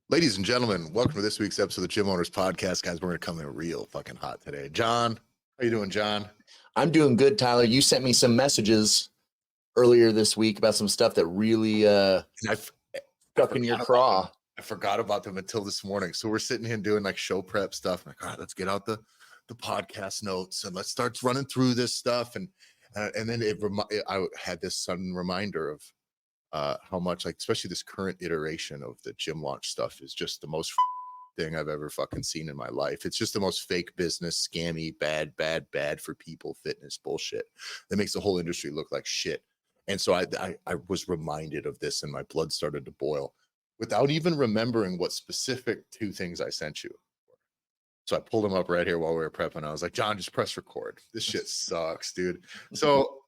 Ladies and gentlemen, welcome to this week's episode of the Gym Owners Podcast. Guys, we're going to come in real fucking hot today. John, how you doing, John? I'm doing good, Tyler. You sent me some messages earlier this week about some stuff that really stuck in your craw. I forgot about them until this morning. So we're sitting here doing like show prep stuff. I'm like, all right, let's get out the podcast notes and let's start running through this stuff. And then I had this sudden reminder of how much, like, especially this current iteration of the gym launch stuff is just the most thing I've ever fucking seen in my life. It's just the most fake business, scammy, bad for people, fitness bullshit that makes the whole industry look like shit. And so I was reminded of this and my blood started to boil without even remembering what specific two things I sent you. So I pulled them up right here while we were prepping. I was like, John, just press record. This shit sucks, dude. So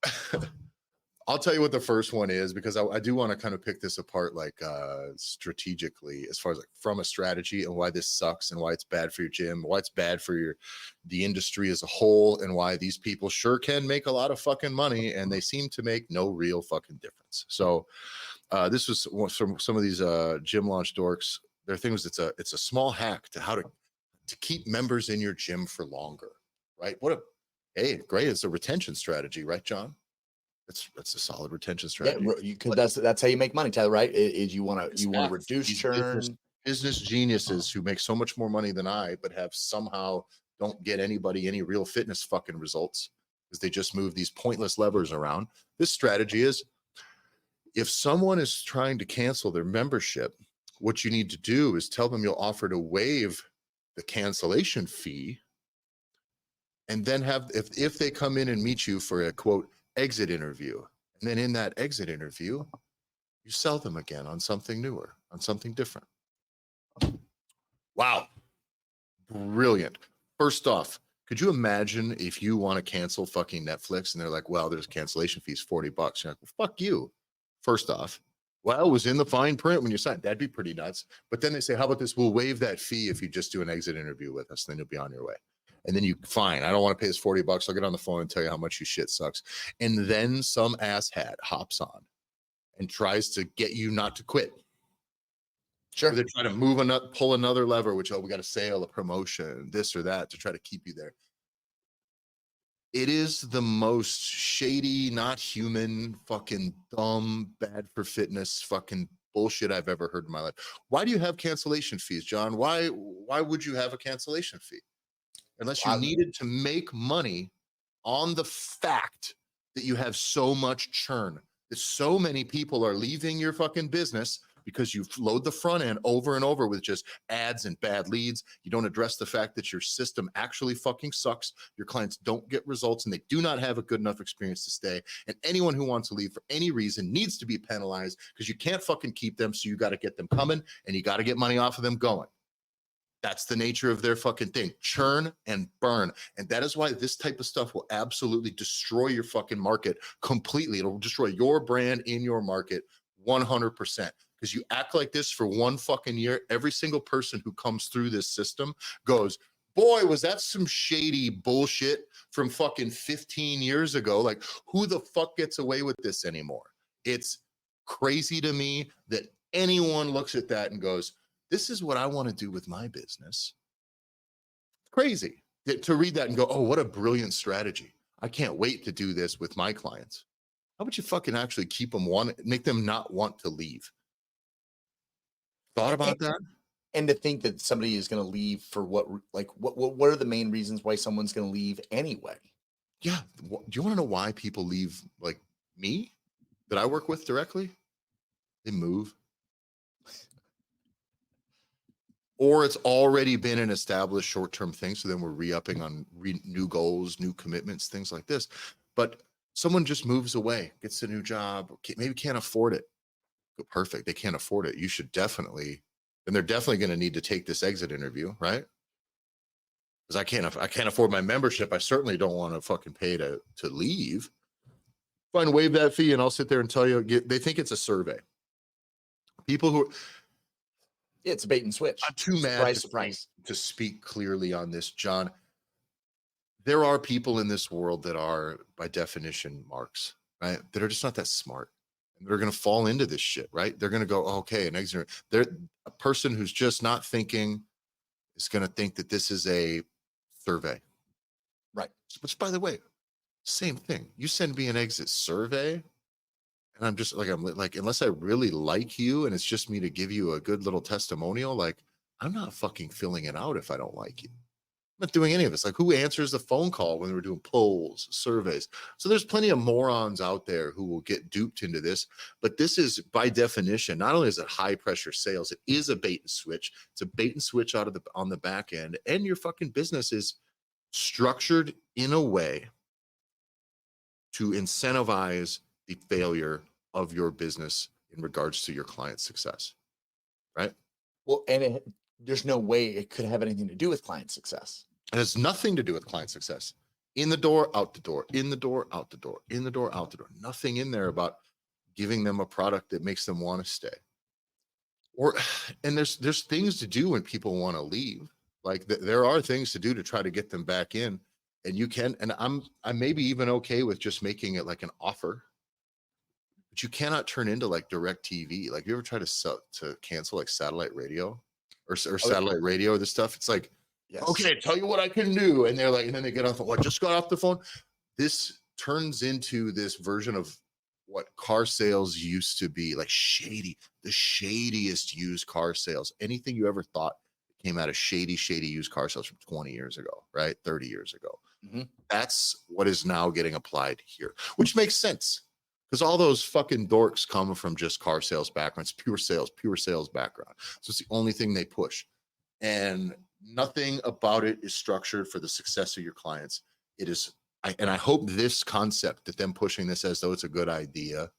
I'll tell you what the first one is, because I do want to kind of pick this apart, like strategically, as far as like from a strategy and why this sucks and why it's bad for your gym, why it's bad for the industry as a whole, and why these people sure can make a lot of fucking money and they seem to make no real fucking difference. So this was from some of these gym launch dorks. Their thing was it's a small hack to how to keep members in your gym for longer, right? Hey, great. It's a retention strategy, right, John? That's a solid retention strategy. Yeah, because that's how you make money, Tyler. Right? Is you want to reduce churn. Business geniuses who make so much more money than I, but have somehow don't get anybody any real fitness fucking results because they just move these pointless levers around. This strategy is, if someone is trying to cancel their membership, what you need to do is tell them you'll offer to waive the cancellation fee, and then have if they come in and meet you for a quote exit interview, and then in that exit interview you sell them again on something newer, on something different. Wow, brilliant. First off, could you imagine if you want to cancel fucking Netflix and they're like, well, there's cancellation fees $40? You're like, well, fuck you. First off, well, it was in the fine print when you signed. That'd be pretty nuts. But then they say, how about this? We'll waive that fee if you just do an exit interview with us, and then you'll be on your way. And then fine, I don't want to pay this $40. I'll get on the phone and tell you how much your shit sucks. And then some asshat hops on and tries to get you not to quit. Sure. Or they're trying to pull another lever, which, we got a sale, a promotion, this or that, to try to keep you there. It is the most shady, not human, fucking dumb, bad for fitness fucking bullshit I've ever heard in my life. Why do you have cancellation fees, John? Why would you have a cancellation fee? Unless you needed to make money on the fact that you have so much churn, that so many people are leaving your fucking business because you load the front end over and over with just ads and bad leads. You don't address the fact that your system actually fucking sucks. Your clients don't get results and they do not have a good enough experience to stay. And anyone who wants to leave for any reason needs to be penalized, because you can't fucking keep them. So you got to get them coming and you got to get money off of them going. That's the nature of their fucking thing. Churn and burn. And that is why this type of stuff will absolutely destroy your fucking market completely. It'll destroy your brand in your market 100%. Because you act like this for one fucking year, every single person who comes through this system goes, boy, was that some shady bullshit from fucking 15 years ago. Like, who the fuck gets away with this anymore? It's crazy to me that anyone looks at that and goes, this is what I want to do with my business. Crazy to read that and go, oh, what a brilliant strategy. I can't wait to do this with my clients. How about you fucking actually keep them make them not want to leave? Thought about that? And to think that somebody is going to leave for what are the main reasons why someone's going to leave anyway? Yeah. Do you want to know why people leave, like me, that I work with directly? They move. Or it's already been an established short-term thing. So then we're re-upping on new goals, new commitments, things like this. But someone just moves away, gets a new job, maybe can't afford it. Perfect. They can't afford it. You should definitely, and they're definitely going to need to take this exit interview, right? Because I can't afford my membership. I certainly don't want to fucking pay to leave. Fine, waive that fee, and I'll sit there and tell you. They think it's a survey. People who, it's a bait and switch. I'm too mad to speak clearly on this, John. There are people in this world that are, by definition, marks, right? That are just not that smart. They're going to fall into this shit, right? They're going to go, okay, an exit. They're a person who's just not thinking is going to think that this is a survey. Right. Which, by the way, same thing. You send me an exit survey, and I'm just like, unless I really like you and it's just me to give you a good little testimonial, like, I'm not fucking filling it out if I don't like you. I'm not doing any of this. Like, who answers the phone call when we're doing polls, surveys? So there's plenty of morons out there who will get duped into this. But this is, by definition, not only is it high pressure sales, it is a bait and switch. It's a bait and switch on the back end, and your fucking business is structured in a way to incentivize the failure of your business in regards to your client's success, right? Well, and there's no way it could have anything to do with client success. It has nothing to do with client success. In the door, out the door, in the door, out the door, in the door, out the door. Nothing in there about giving them a product that makes them want to stay. And there's things to do when people want to leave. Like there are things to do to try to get them back in. And you can, and I'm maybe even okay with just making it like an offer. But you cannot turn into like direct TV. Like, you ever try to cancel like satellite radio or satellite radio, this stuff? It's like, yes. Okay, tell you what I can do. And they're like, and then they get off the phone. What, just got off the phone? This turns into this version of what car sales used to be, like the shadiest used car sales. Anything you ever thought came out of shady used car sales from 20 years ago, right? 30 years ago. Mm-hmm. That's what is now getting applied here, which makes sense. Because all those fucking dorks come from just car sales backgrounds, pure sales background. So it's the only thing they push. And nothing about it is structured for the success of your clients. It is, and I hope this concept that them pushing this as though it's a good idea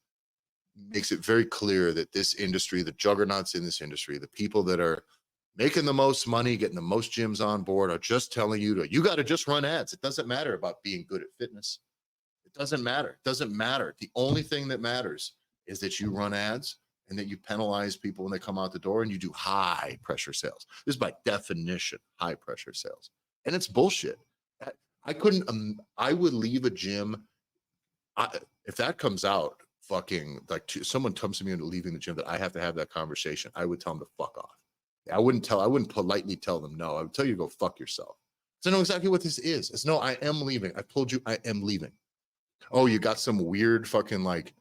makes it very clear that this industry, the juggernauts in this industry, the people that are making the most money, getting the most gyms on board, are just telling you you got to just run ads. It doesn't matter about being good at fitness. It doesn't matter. It doesn't matter. The only thing that matters is that you run ads and that you penalize people when they come out the door, and you do high pressure sales. This is by definition high pressure sales. And it's bullshit. I couldn't, I would leave a gym. If that comes out, fucking like someone comes to me and leaving the gym that I have to have that conversation, I would tell them to fuck off. I wouldn't politely tell them no. I would tell you to go fuck yourself. So I know exactly what this is. It's no, I am leaving. I told you I am leaving. Oh, you got some weird fucking like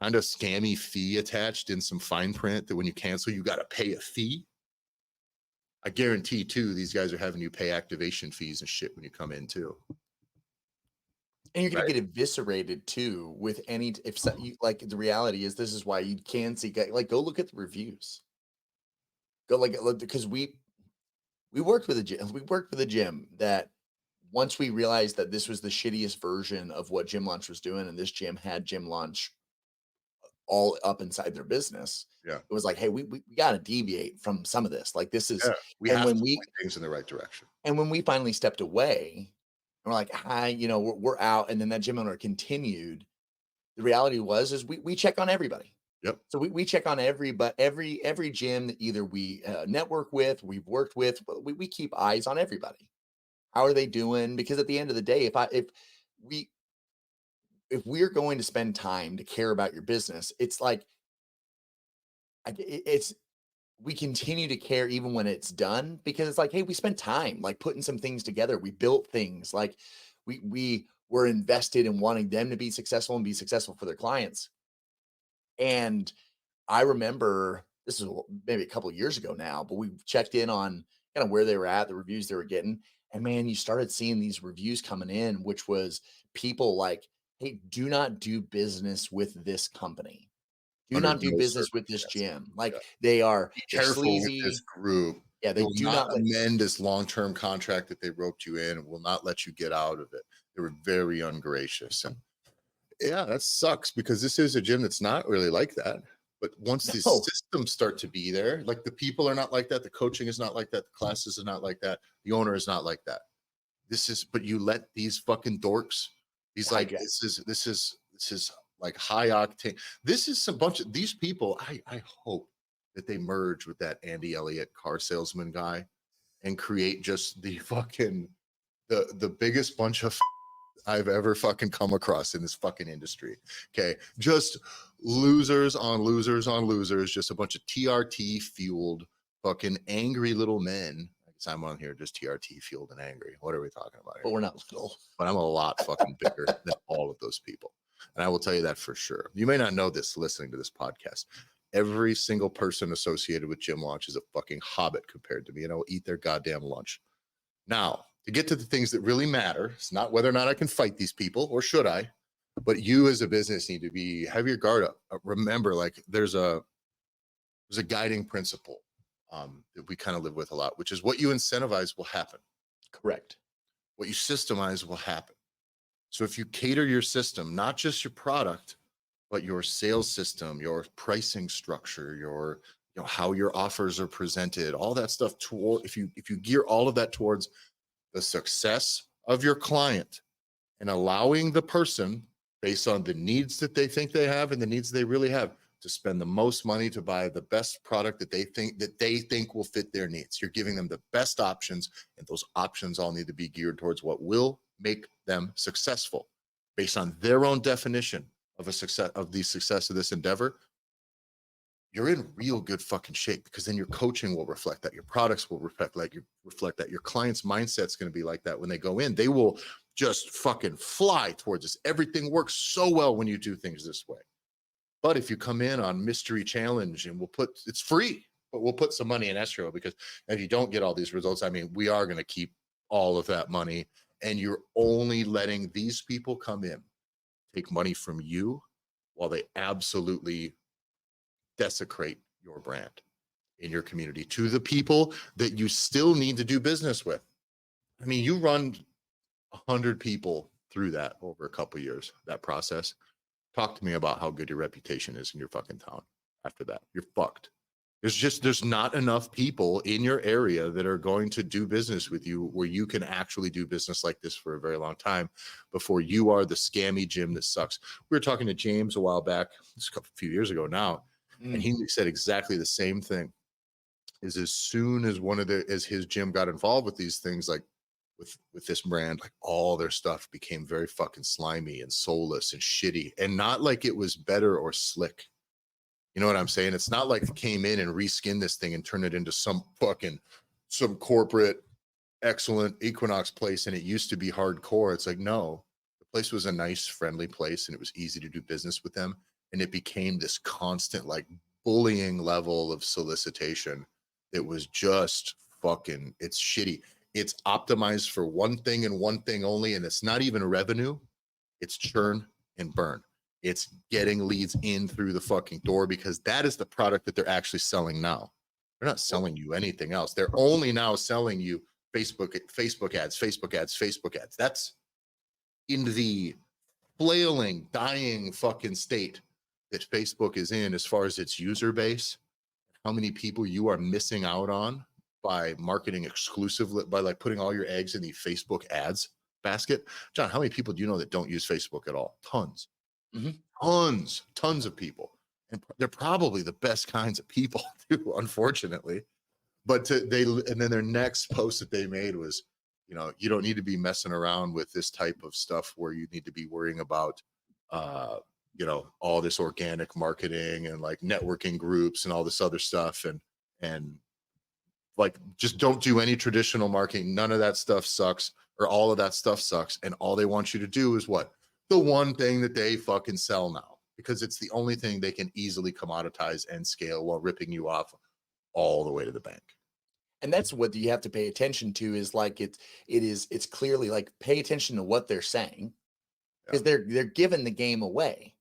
kind of scammy fee attached in some fine print that when you cancel, you got to pay a fee. I guarantee too, these guys are having you pay activation fees and shit when you come in too. And you're going to get eviscerated too with like the reality is, this is why you can see, like, go look at the reviews. Go because we worked with a gym. We worked with a gym that, once we realized that this was the shittiest version of what Gym Launch was doing, and this gym had Gym Launch all up inside their business, it was like, hey, we got to deviate from some of this. Like, this is, we have to point things in the right direction. And when we finally stepped away, and we're like, hi, we're out, and then that gym owner continued. The reality is we check on everybody. Yep. So we check on every gym that either we network with, we've worked with, we keep eyes on everybody. How are they doing? Because at the end of the day, if we're going to spend time to care about your business, it's like, we continue to care even when it's done, because it's like, hey, we spent time like putting some things together. We built things, like we were invested in wanting them to be successful and be successful for their clients. And I remember, this is maybe a couple of years ago now, but we checked in on kind of where they were at, the reviews they were getting. And man, you started seeing these reviews coming in, which was people like, hey, do not do business with this company. Do not do business with this gym. Like, they are careful sleazy. With this group. Yeah, they do not amend this long-term contract that they roped you in, and will not let you get out of it. They were very ungracious. And yeah, that sucks, because this is a gym that's not really like that. But once the systems start to be there, like the people are not like that, the coaching is not like that, the classes are not like that, the owner is not like that. But you let these fucking dorks, these like, this is like high octane. This is some bunch of these people. I hope that they merge with that Andy Elliott car salesman guy and create just the fucking the biggest bunch of I've ever fucking come across in this fucking industry. Okay. Just losers on losers on losers, just a bunch of TRT fueled fucking angry little men. I guess I'm on here just TRT fueled and angry. What are we talking about But here? we're not little. But I'm a lot fucking bigger than all of those people. And I will tell you that for sure. You may not know this listening to this podcast. Every single person associated with Gym Launch is a fucking hobbit compared to me, and I will eat their goddamn lunch. Now, to get to the things that really matter, it's not whether or not I can fight these people, or should I, but you as a business need to have your guard up. Remember, like there's a guiding principle that we kind of live with a lot, which is what you incentivize will happen. Correct. What you systemize will happen. So if you cater your system, not just your product, but your sales system, your pricing structure, your how your offers are presented, all that stuff toward if you gear all of that towards the success of your client and allowing the person based on the needs that they think they have and the needs they really have to spend the most money to buy the best product that they think will fit their needs. You're giving them the best options, and those options all need to be geared towards what will make them successful based on their own definition of the success of this endeavor. You're in real good fucking shape, because then your coaching will reflect that, your products will reflect that, your client's mindset's going to be like that. When they go in, they will just fucking fly towards this. Everything works so well when you do things this way. But if you come in on mystery challenge, and it's free, but we'll put some money in escrow, because if you don't get all these results, I mean, we are going to keep all of that money, and you're only letting these people come in, take money from you, while they absolutely desecrate your brand in your community to the people that you still need to do business with. I mean, you run 100 people through that over a couple of years, that process. Talk to me about how good your reputation is in your fucking town. After that, you're fucked. There's not enough people in your area that are going to do business with you where you can actually do business like this for a very long time before you are the scammy gym that sucks. We were talking to James a while back, just a few years ago now, and he said exactly the same thing. Is as soon as as his gym got involved with these things, like with this brand, like all their stuff became very fucking slimy and soulless and shitty, and not like it was better or slick. You know what I'm saying? It's not like it came in and reskinned this thing and turned it into some corporate excellent Equinox place, and it used to be hardcore. It's like, no, the place was a nice, friendly place, and it was easy to do business with them. And it became this constant, like, bullying level of solicitation. It was just fucking, it's shitty. It's optimized for one thing and one thing only, and it's not even revenue. It's churn and burn. It's getting leads in through the fucking door, because that is the product that they're actually selling now. They're not selling you anything else. They're only now selling you Facebook ads. That's in the flailing, dying fucking state that Facebook is in as far as its user base. How many people you are missing out on by marketing exclusively, by like putting all your eggs in the Facebook ads basket. John, how many people do you know that don't use Facebook at all? Tons. Tons of people. And they're probably the best kinds of people too, unfortunately. But and then their next post that they made was, you don't need to be messing around with this type of stuff where you need to be worrying about, all this organic marketing and like networking groups and all this other stuff. And like, just don't do any traditional marketing. None of that stuff sucks, or all of that stuff sucks. And all they want you to do is what? The one thing that they fucking sell now, because it's the only thing they can easily commoditize and scale while ripping you off all the way to the bank. And that's what you have to pay attention to, is like it's clearly like, pay attention to what they're saying, because they're giving the game away,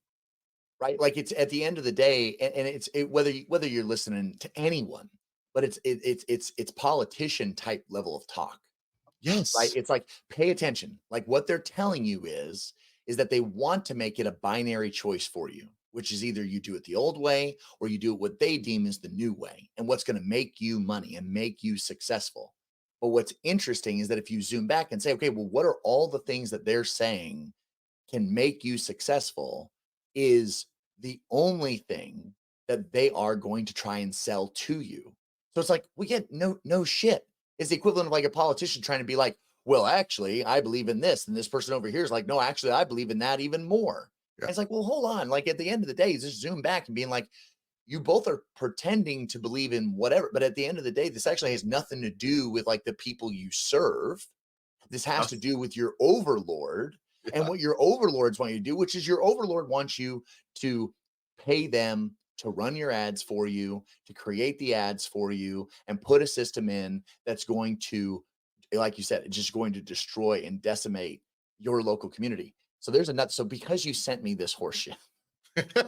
right? Like, it's at the end of the day, and whether you're listening to anyone, but it's politician type level of talk. Yes. Right. It's like, pay attention. Like, what they're telling you is that they want to make it a binary choice for you, which is either you do it the old way or you do it what they deem is the new way, and what's going to make you money and make you successful. But what's interesting is that if you zoom back and say, okay, well, what are all the things that they're saying can make you successful, is the only thing that they are going to try and sell to you. So it's like, we get no shit. It's the equivalent of like a politician trying to be like, well, actually, I believe in this. And this person over here is like, no, actually, I believe in that even more. Yeah. And it's like, well, hold on. Like at the end of the day, just zoom back and being like, you both are pretending to believe in whatever, but at the end of the day, this actually has nothing to do with like the people you serve. This has to Us. do with your overlord and Yeah. what your overlords want you to do, which is your overlord wants you to pay them to run your ads for you, to create the ads for you, and put a system in that's going to, like you said, just going to destroy and decimate your local community. So there's a nut. So because you sent me this horseshit,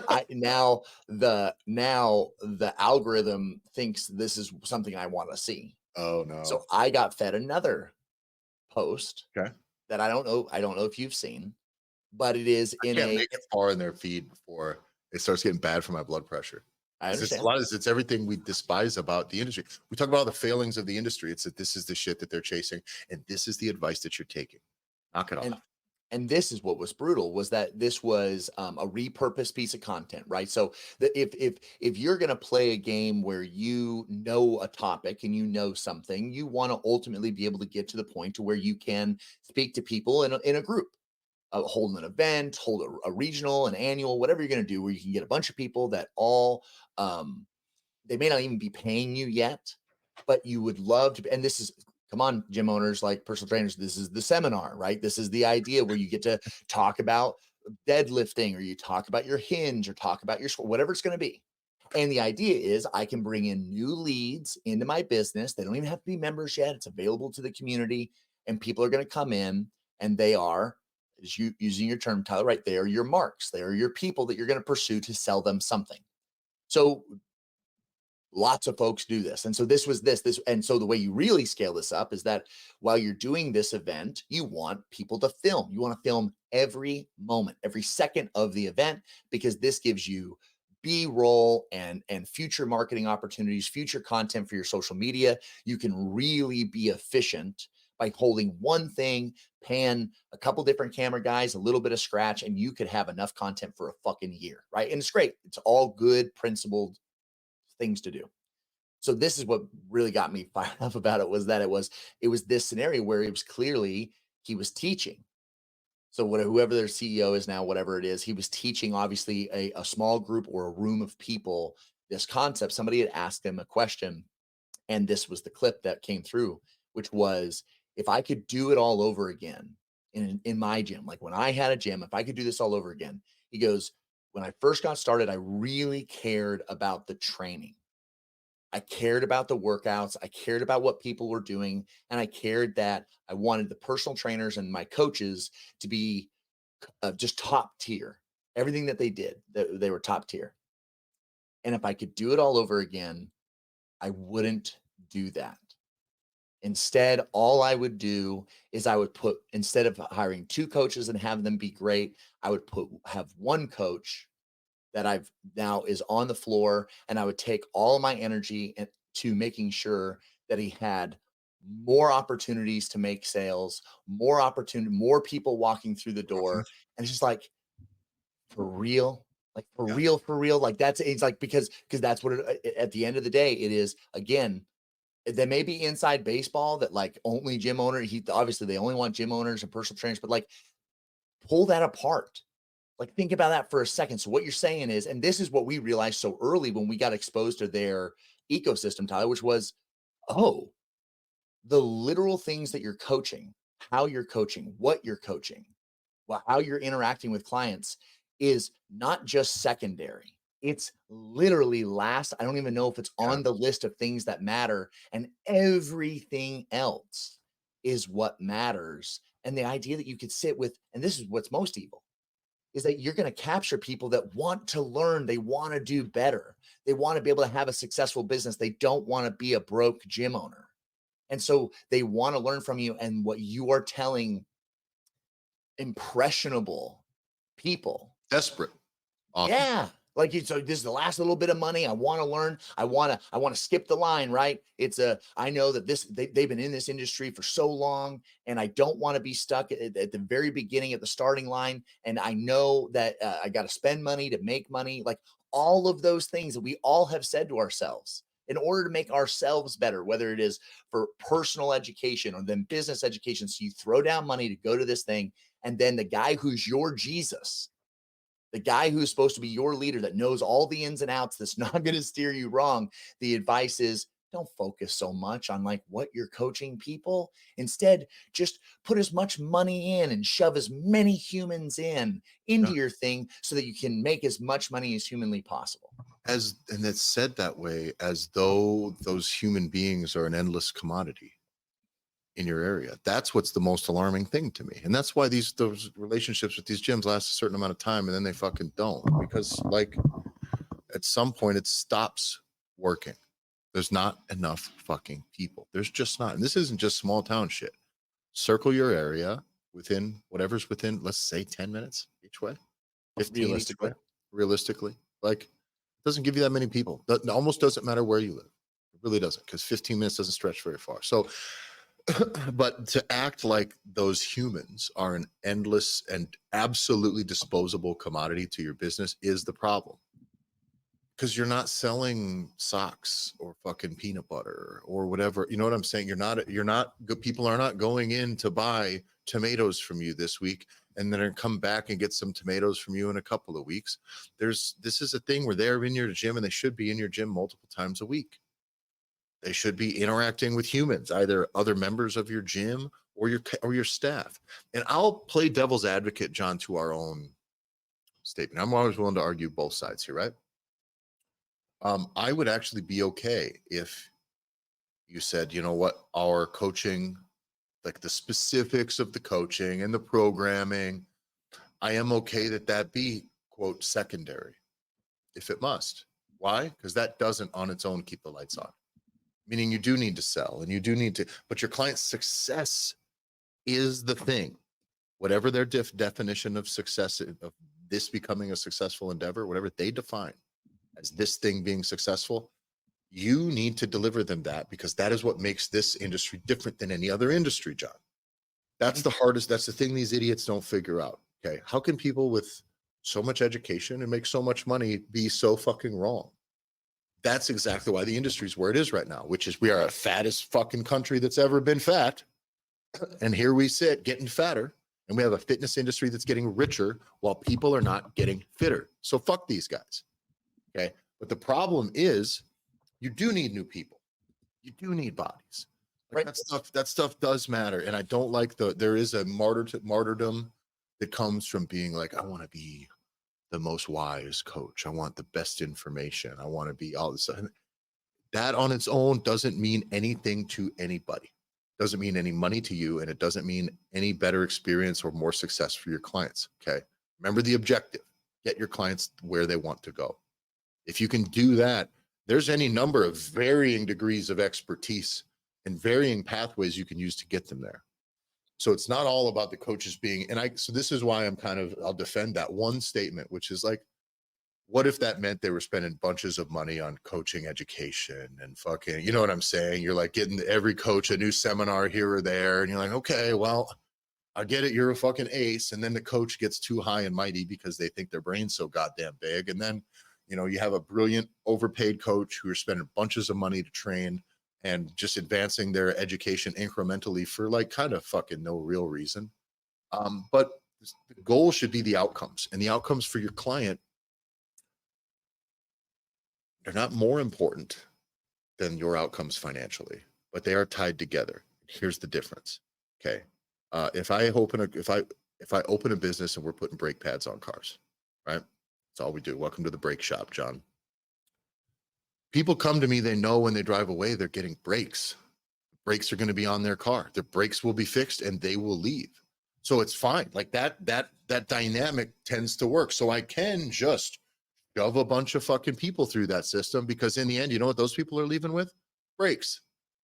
I now the algorithm thinks this is something I want to see. Oh no. So I got fed another post Okay. that I don't know if you've seen, but it is I in can't a make it far in their feed before it starts getting bad for my blood pressure. I 'Cause it's a understand. lot of it's everything we despise about the industry. We talk about all the failings of the industry. It's that this is the shit that they're chasing, and this is the advice that you're taking. Knock it And off. and this is what was brutal was that this was a repurposed piece of content, right? So if you're going to play a game where you know a topic and you know something, you want to ultimately be able to get to the point to where you can speak to people in a group, hold an event, hold a regional, an annual, whatever you're going to do, where you can get a bunch of people that all um, they may not even be paying you yet, but you would love to. And this is, come on, gym owners, like personal trainers, this is the seminar, right? This is the idea where you get to talk about deadlifting, or you talk about your hinge, or talk about your whatever it's going to be. And the idea is I can bring in new leads into my business. They don't even have to be members yet. It's available to the community, and people are going to come in, and they are, as you using your term, Tyler, right? They are your marks. They are your people that you're going to pursue to sell them something. So lots of folks do this. And so this was this. And so the way you really scale this up is that while you're doing this event, you want people to film. You want to film every moment, every second of the event, because this gives you B-roll and future marketing opportunities, future content for your social media. You can really be efficient by holding one thing, pan a couple different camera guys, a little bit of scratch, and you could have enough content for a fucking year, right? And it's great. It's all good, principled things to do. So this is what really got me fired up about it, was that it was this scenario where it was clearly he was teaching. So whoever their CEO is now, whatever it is, he was teaching obviously a small group or a room of people this concept. Somebody had asked him a question, and this was the clip that came through, which was, if I could do it all over again in my gym, like when I had a gym, if I could do this all over again, he goes, when I first got started, I really cared about the training. I cared about the workouts. I cared about what people were doing. And I cared that I wanted the personal trainers and my coaches to be just top tier. Everything that they did, they were top tier. And if I could do it all over again, I wouldn't do that. Instead, all I would do is I would put, instead of hiring two coaches and have them be great, I would have one coach that I've now is on the floor, and I would take all my energy to making sure that he had more opportunities to make sales, more opportunity, more people walking through the Mhm. door. And it's just like, for real, like Yeah. for real, like that's it's like, because that's what at the end of the day it is. Again, there may be inside baseball that like only gym owner. He obviously they only want gym owners and personal trainers, but like pull that apart. Like, think about that for a second. So what you're saying is, and this is what we realized so early when we got exposed to their ecosystem, Tyler, which was, oh, the literal things that you're coaching, how you're coaching, what you're coaching, well, how you're interacting with clients is not just secondary. It's literally last. I don't even know if it's Yeah. on the list of things that matter, and everything else is what matters. And the idea that you could sit with, and this is what's most evil, is that you're going to capture people that want to learn, they want to do better, they want to be able to have a successful business, they don't want to be a broke gym owner. And so they want to learn from you, and what you are telling impressionable people. Desperate often. Yeah. Like so this is the last little bit of money. I want to learn. I want to skip the line, right? I know that they've been in this industry for so long, and I don't want to be stuck at the very beginning at the starting line. And I know that I got to spend money to make money. Like all of those things that we all have said to ourselves in order to make ourselves better, whether it is for personal education or then business education. So you throw down money to go to this thing, and then the guy who's your Jesus the guy who's supposed to be your leader that knows all the ins and outs, that's not going to steer you wrong. The advice is don't focus so much on like what you're coaching people. Instead, just put as much money in and shove as many humans into your thing so that you can make as much money as humanly possible. And it's said that way as though those human beings are an endless commodity in your area. That's what's the most alarming thing to me. And that's why those relationships with these gyms last a certain amount of time and then they fucking don't. Because like at some point it stops working. There's not enough fucking people. There's just not. And this isn't just small town shit. Circle your area within whatever's within, let's say 10 minutes each way. 15 each way. Realistically. Like it doesn't give you that many people. It almost doesn't matter where you live. It really doesn't, because 15 minutes doesn't stretch very far. So but to act like those humans are an endless and absolutely disposable commodity to your business is the problem. Because you're not selling socks or fucking peanut butter or whatever. You know what I'm saying? People are not going in to buy tomatoes from you this week and then come back and get some tomatoes from you in a couple of weeks. This is a thing where they're in your gym and they should be in your gym multiple times a week. They should be interacting with humans, either other members of your gym or your staff. And I'll play devil's advocate, John, to our own statement. I'm always willing to argue both sides here, right? I would actually be okay if you said, you know what, our coaching, like the specifics of the coaching and the programming, I am okay that be, quote, secondary, if it must. Why? Because that doesn't on its own keep the lights on. Meaning you do need to sell and you do need to, but your client's success is the thing. Whatever their definition of success, of this becoming a successful endeavor, whatever they define as this thing being successful, you need to deliver them that, because that is what makes this industry different than any other industry, John. That's the hardest, that's the thing these idiots don't figure out. Okay. How can people with so much education and make so much money be so fucking wrong? That's exactly why the industry is where it is right now, which is we are a fattest fucking country that's ever been fat. And here we sit getting fatter, and we have a fitness industry that's getting richer while people are not getting fitter. So fuck these guys. Okay. But the problem is you do need new people. You do need bodies. Like Right. that stuff does matter. And I don't like there is a martyrdom that comes from being like, I want to be the most wise coach. I want the best information. I want to be all this. That on its own doesn't mean anything to anybody. Doesn't mean any money to you. And it doesn't mean any better experience or more success for your clients. Okay. Remember the objective, get your clients where they want to go. If you can do that, there's any number of varying degrees of expertise and varying pathways you can use to get them there. So it's not all about the coaches being, so this is why I'll defend that one statement, which is like, what if that meant they were spending bunches of money on coaching education and fucking, you know what I'm saying? You're like getting every coach a new seminar here or there. And you're like, okay, well, I get it. You're a fucking ace. And then the coach gets too high and mighty because they think their brain's so goddamn big. And then, you have a brilliant overpaid coach who are spending bunches of money to train and just advancing their education incrementally for like kind of fucking no real reason. But the goal should be the outcomes, and the outcomes for your client, they're not more important than your outcomes financially, but they are tied together. Here's the difference. Okay. If I open a business and we're putting brake pads on cars, right? That's all we do. Welcome to the brake shop, John. People come to me, they know when they drive away, they're getting brakes. Brakes are going to be on their car. Their brakes will be fixed and they will leave. So it's fine. Like that dynamic tends to work. So I can just shove a bunch of fucking people through that system, because in the end, you know what those people are leaving with? Brakes.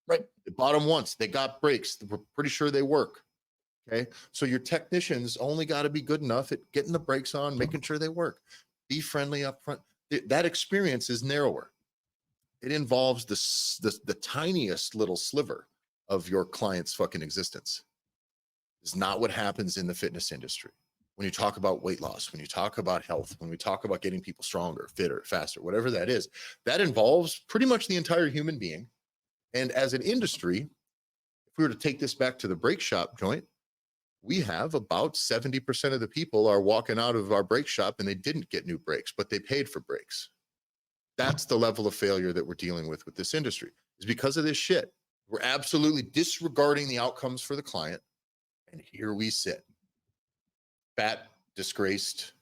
Right. They bought them once. They got brakes. We're pretty sure they work. Okay. So your technicians only got to be good enough at getting the brakes on, making sure they work. Be friendly up front. That experience is narrower. It involves the tiniest little sliver of your client's fucking existence. It's not what happens in the fitness industry. When you talk about weight loss, when you talk about health, when we talk about getting people stronger, fitter, faster, whatever that is, that involves pretty much the entire human being. And as an industry, if we were to take this back to the brake shop joint, we have about 70% of the people are walking out of our brake shop and they didn't get new brakes, but they paid for brakes. That's the level of failure that we're dealing with this industry, is because of this shit. We're absolutely disregarding the outcomes for the client. And here we sit, fat, disgraced,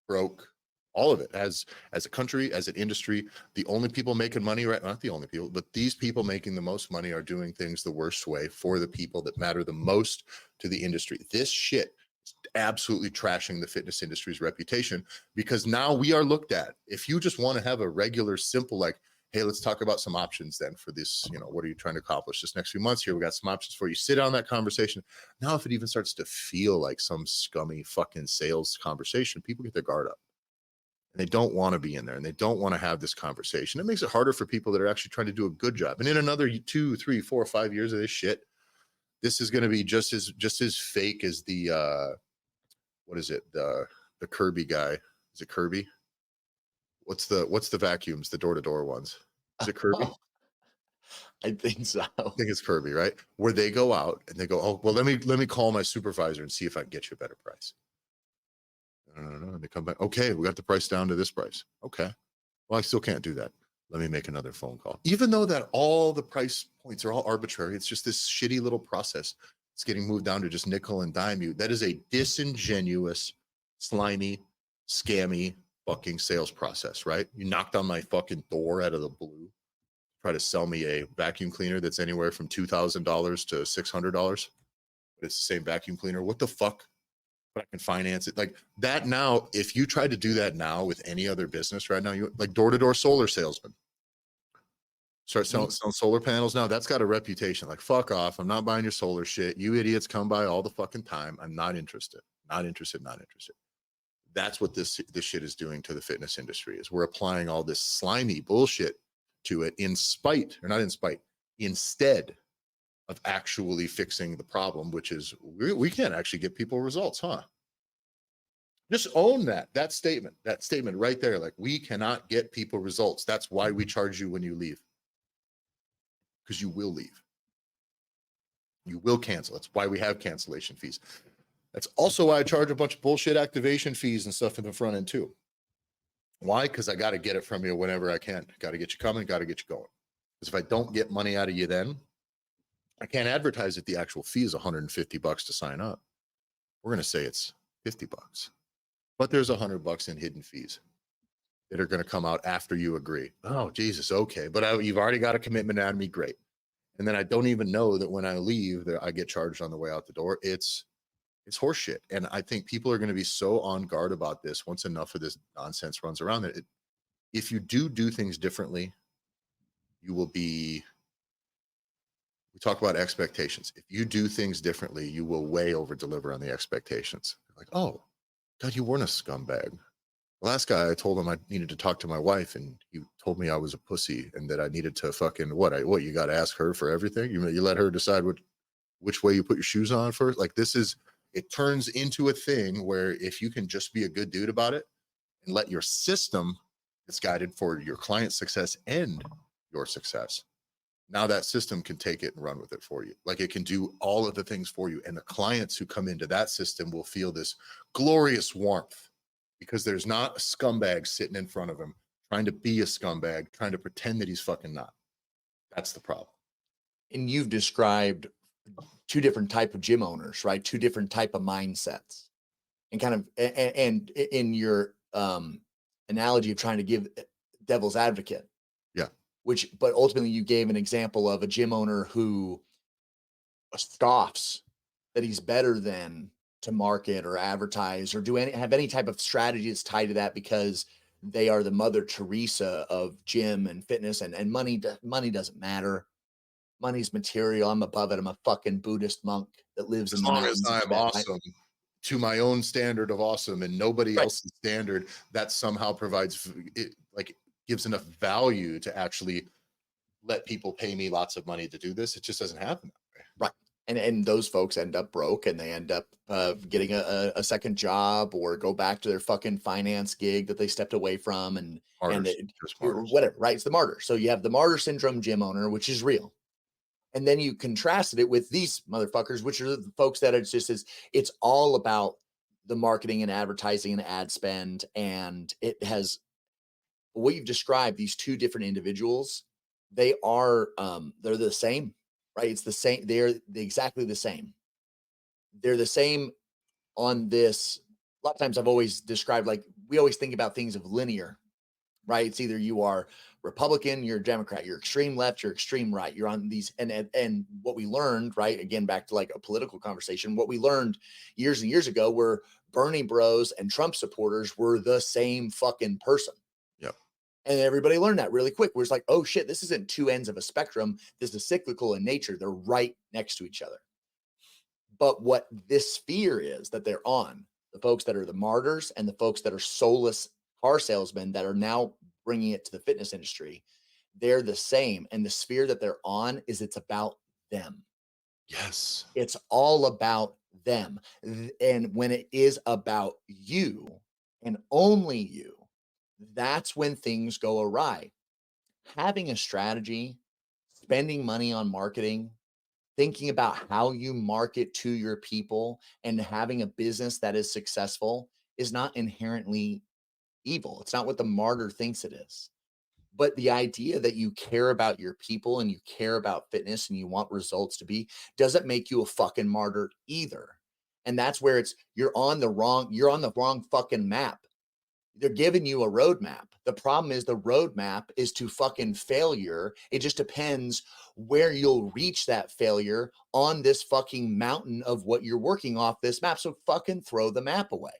broke, all of it. As a country, as an industry, the only people making money, right? Not the only people, but these people making the most money are doing things the worst way for the people that matter the most to the industry. This shit is absolutely trashing the fitness industry's reputation, because now we are looked at. If you just want to have a regular, simple, like, hey, let's talk about some options then for this, what are you trying to accomplish this next few months here? We got some options for you. Sit down that conversation. Now, if it even starts to feel like some scummy fucking sales conversation, people get their guard up. And they don't want to be in there, and they don't want to have this conversation. It makes it harder for people that are actually trying to do a good job. And in another 2, 3, 4, 5 years of this shit, this is going to be just as fake as the what is it? The Kirby guy. Is it Kirby? What's the vacuums, the door-to-door ones? Is it Kirby? I think so. I think it's Kirby, right? Where they go out and they go, oh, well, let me call my supervisor and see if I can get you a better price. No. And they come back. Okay, we got the price down to this price. Okay. Well, I still can't do that. Let me make another phone call. Even though that all the price points are all arbitrary, it's just this shitty little process. It's getting moved down to just nickel and dime you. That is a disingenuous, slimy, scammy fucking sales process, right? You knocked on my fucking door out of the blue, try to sell me a vacuum cleaner that's anywhere from $2,000 to $600. But it's the same vacuum cleaner. What the fuck? But I can finance it like that. Now, if you try to do that now with any other business right now, you like door-to-door solar salesman, start selling solar panels. Now that's got a reputation. Like, fuck off. I'm not buying your solar shit. You idiots come by all the fucking time. I'm not interested. Not interested. That's what this shit is doing to the fitness industry, is we're applying all this slimy bullshit to it instead of actually fixing the problem, which is we can't actually get people results, huh? Just own that statement right there. Like, we cannot get people results. That's why we charge you when you leave, because you will leave. You will cancel. That's why we have cancellation fees. That's also why I charge a bunch of bullshit activation fees and stuff in the front end too. Why? Because I got to get it from you whenever I can. Got to get you coming, got to get you going. Because if I don't get money out of you then, I can't advertise that the actual fee is $150 to sign up. We're going to say it's $50, but there's $100 in hidden fees that are going to come out after you agree. Oh, Jesus. Okay. But you've already got a commitment out of me. Great. And then I don't even know that when I leave that I get charged on the way out the door. It's horseshit. And I think people are going to be so on guard about this once enough of this nonsense runs around that if you do things differently, you will be, we talk about expectations. If you do things differently, you will way over deliver on the expectations. Like, oh, God, you weren't a scumbag. The last guy, I told him I needed to talk to my wife, and he told me I was a pussy and that I needed to fucking, what you got to ask her for everything? You let her decide which way you put your shoes on first? Like, it turns into a thing where if you can just be a good dude about it and let your system that's guided for your client's success and your success, now that system can take it and run with it for you. Like, it can do all of the things for you. And the clients who come into that system will feel this glorious warmth because there's not a scumbag sitting in front of him trying to be a scumbag, trying to pretend that he's fucking not. That's the problem. And you've described two different type of gym owners, right? Two different type of mindsets, and kind of, and in your analogy of trying to give devil's advocate. Yeah. But ultimately you gave an example of a gym owner who scoffs that he's better than to market or advertise or have any type of strategy that's tied to that because they are the Mother Teresa of gym and fitness, and money doesn't matter. Money's material. I'm above it. I'm a fucking Buddhist monk that lives in the mountains. As long as I'm awesome to my own standard of awesome and nobody else's standard, that somehow provides it, like, gives enough value to actually let people pay me lots of money to do this. It just doesn't happen that way. Right. And those folks end up broke, and they end up getting a second job or go back to their fucking finance gig that they stepped away from, and whatever. Right. It's the martyr. So you have the martyr syndrome gym owner, which is real. And then you contrasted it with these motherfuckers, which are the folks that it's all about the marketing and advertising and ad spend. And it has what you've described, these two different individuals, they're the same, right? It's the same, exactly the same. They're the same on this. A lot of times I've always described, like, we always think about things of linear, right? It's either you are Republican, you're Democrat, you're extreme left, you're extreme right. You're on these, and what we learned, right? Again, back to like a political conversation, what we learned years and years ago were Bernie bros and Trump supporters were the same fucking person. Yep. And everybody learned that really quick. We're just like, oh shit, this isn't two ends of a spectrum. This is cyclical in nature. They're right next to each other. But what this sphere is that they're on, the folks that are the martyrs and the folks that are soulless car salesmen that are now bringing it to the fitness industry, they're the same. And the sphere that they're on is it's about them. Yes. It's all about them. And when it is about you and only you, that's when things go awry. Having a strategy, spending money on marketing, thinking about how you market to your people, and having a business that is successful is not inherently evil. It's not what the martyr thinks it is. But the idea that you care about your people and you care about fitness and you want results to be doesn't make you a fucking martyr either. And that's where you're on the wrong fucking map. They're giving you a roadmap. The problem is the roadmap is to fucking failure. It just depends where you'll reach that failure on this fucking mountain of what you're working off this map. So fucking throw the map away.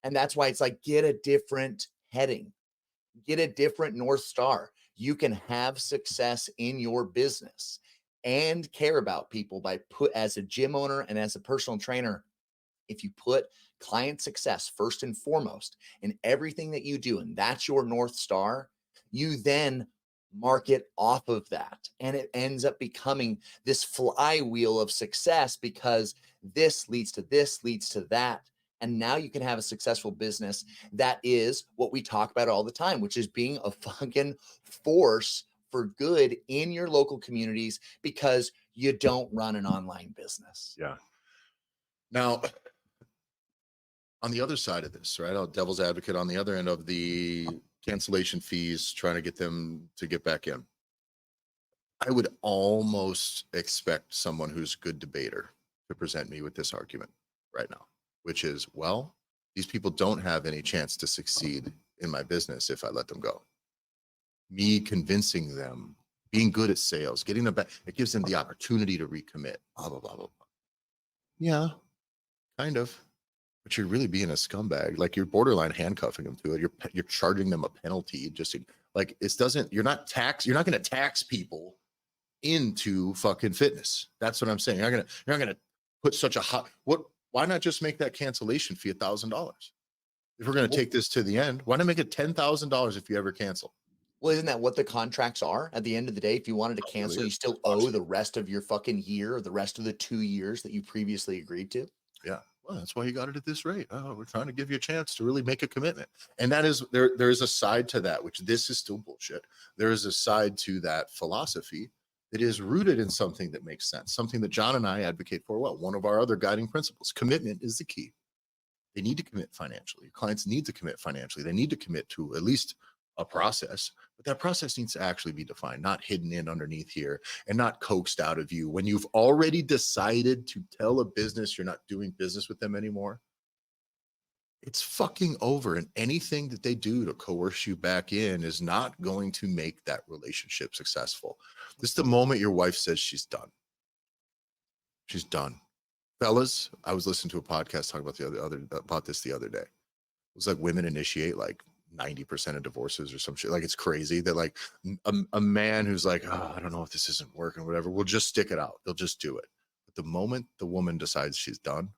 And that's why it's like, get a different heading, get a different North Star. You can have success in your business and care about people as a gym owner and as a personal trainer. If you put client success first and foremost in everything that you do, and that's your North Star, you then market off of that. And it ends up becoming this flywheel of success because this leads to this, leads to that. And now you can have a successful business that is what we talk about all the time, which is being a fucking force for good in your local communities because you don't run an online business. Yeah. Now, on the other side of this, right? I'll devil's advocate on the other end of the cancellation fees, trying to get them to get back in. I would almost expect someone who's a good debater to present me with this argument right now, which is, well, these people don't have any chance to succeed in my business if I let them go. Me convincing them, being good at sales, getting them back, it gives them the opportunity to recommit, blah, blah, blah, blah, blah. Yeah, kind of. But you're really being a scumbag. Like, you're borderline handcuffing them to it. You're charging them a penalty. Just to, like, you're not going to tax people into fucking fitness. That's what I'm saying. You're not gonna put such a why not just make that cancellation fee $1,000? If we're going to take this to the end, why not make it $10,000 if you ever cancel? Well, isn't that what the contracts are at the end of the day? If you wanted to cancel, you still owe the rest of your fucking year or the rest of the 2 years that you previously agreed to. Yeah. Well, that's why you got it at this rate. Oh, we're trying to give you a chance to really make a commitment. And that is, there is a side to that, which this is still bullshit. There is a side to that philosophy that is rooted in something that makes sense, something that John and I advocate for. Well, one of our other guiding principles, commitment is the key. They need to commit financially. Your clients need to commit financially. They need to commit to at least a process, but that process needs to actually be defined, not hidden in underneath here and not coaxed out of you when you've already decided to tell a business you're not doing business with them anymore. It's fucking over, and anything that they do to coerce you back in is not going to make that relationship successful. This is the moment your wife says she's done. She's done. Fellas, I was listening to a podcast talking about this the other day. It was like women initiate like 90% of divorces or some shit. Like, it's crazy that like a man who's like, oh, I don't know if this isn't working, whatever, will just stick it out. They'll just do it. But the moment the woman decides she's done,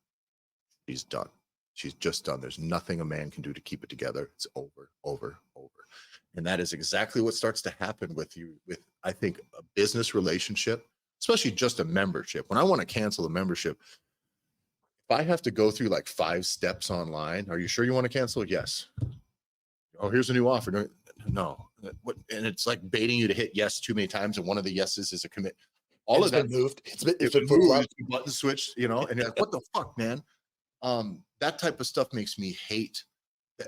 she's done. She's just done. There's nothing a man can do to keep it together. It's over, over, over. And that is exactly what starts to happen with I think, a business relationship, especially just a membership. When I want to cancel a membership, if I have to go through like 5 steps online, are you sure you want to cancel? Yes. Oh, here's a new offer. No. And it's like baiting you to hit yes too many times, and one of the yeses is a commit. All And of it's been that, moved. It's it's been been flip moved, flop. it's been button switched, you know, and you're like, what the fuck, man? That type of stuff makes me hate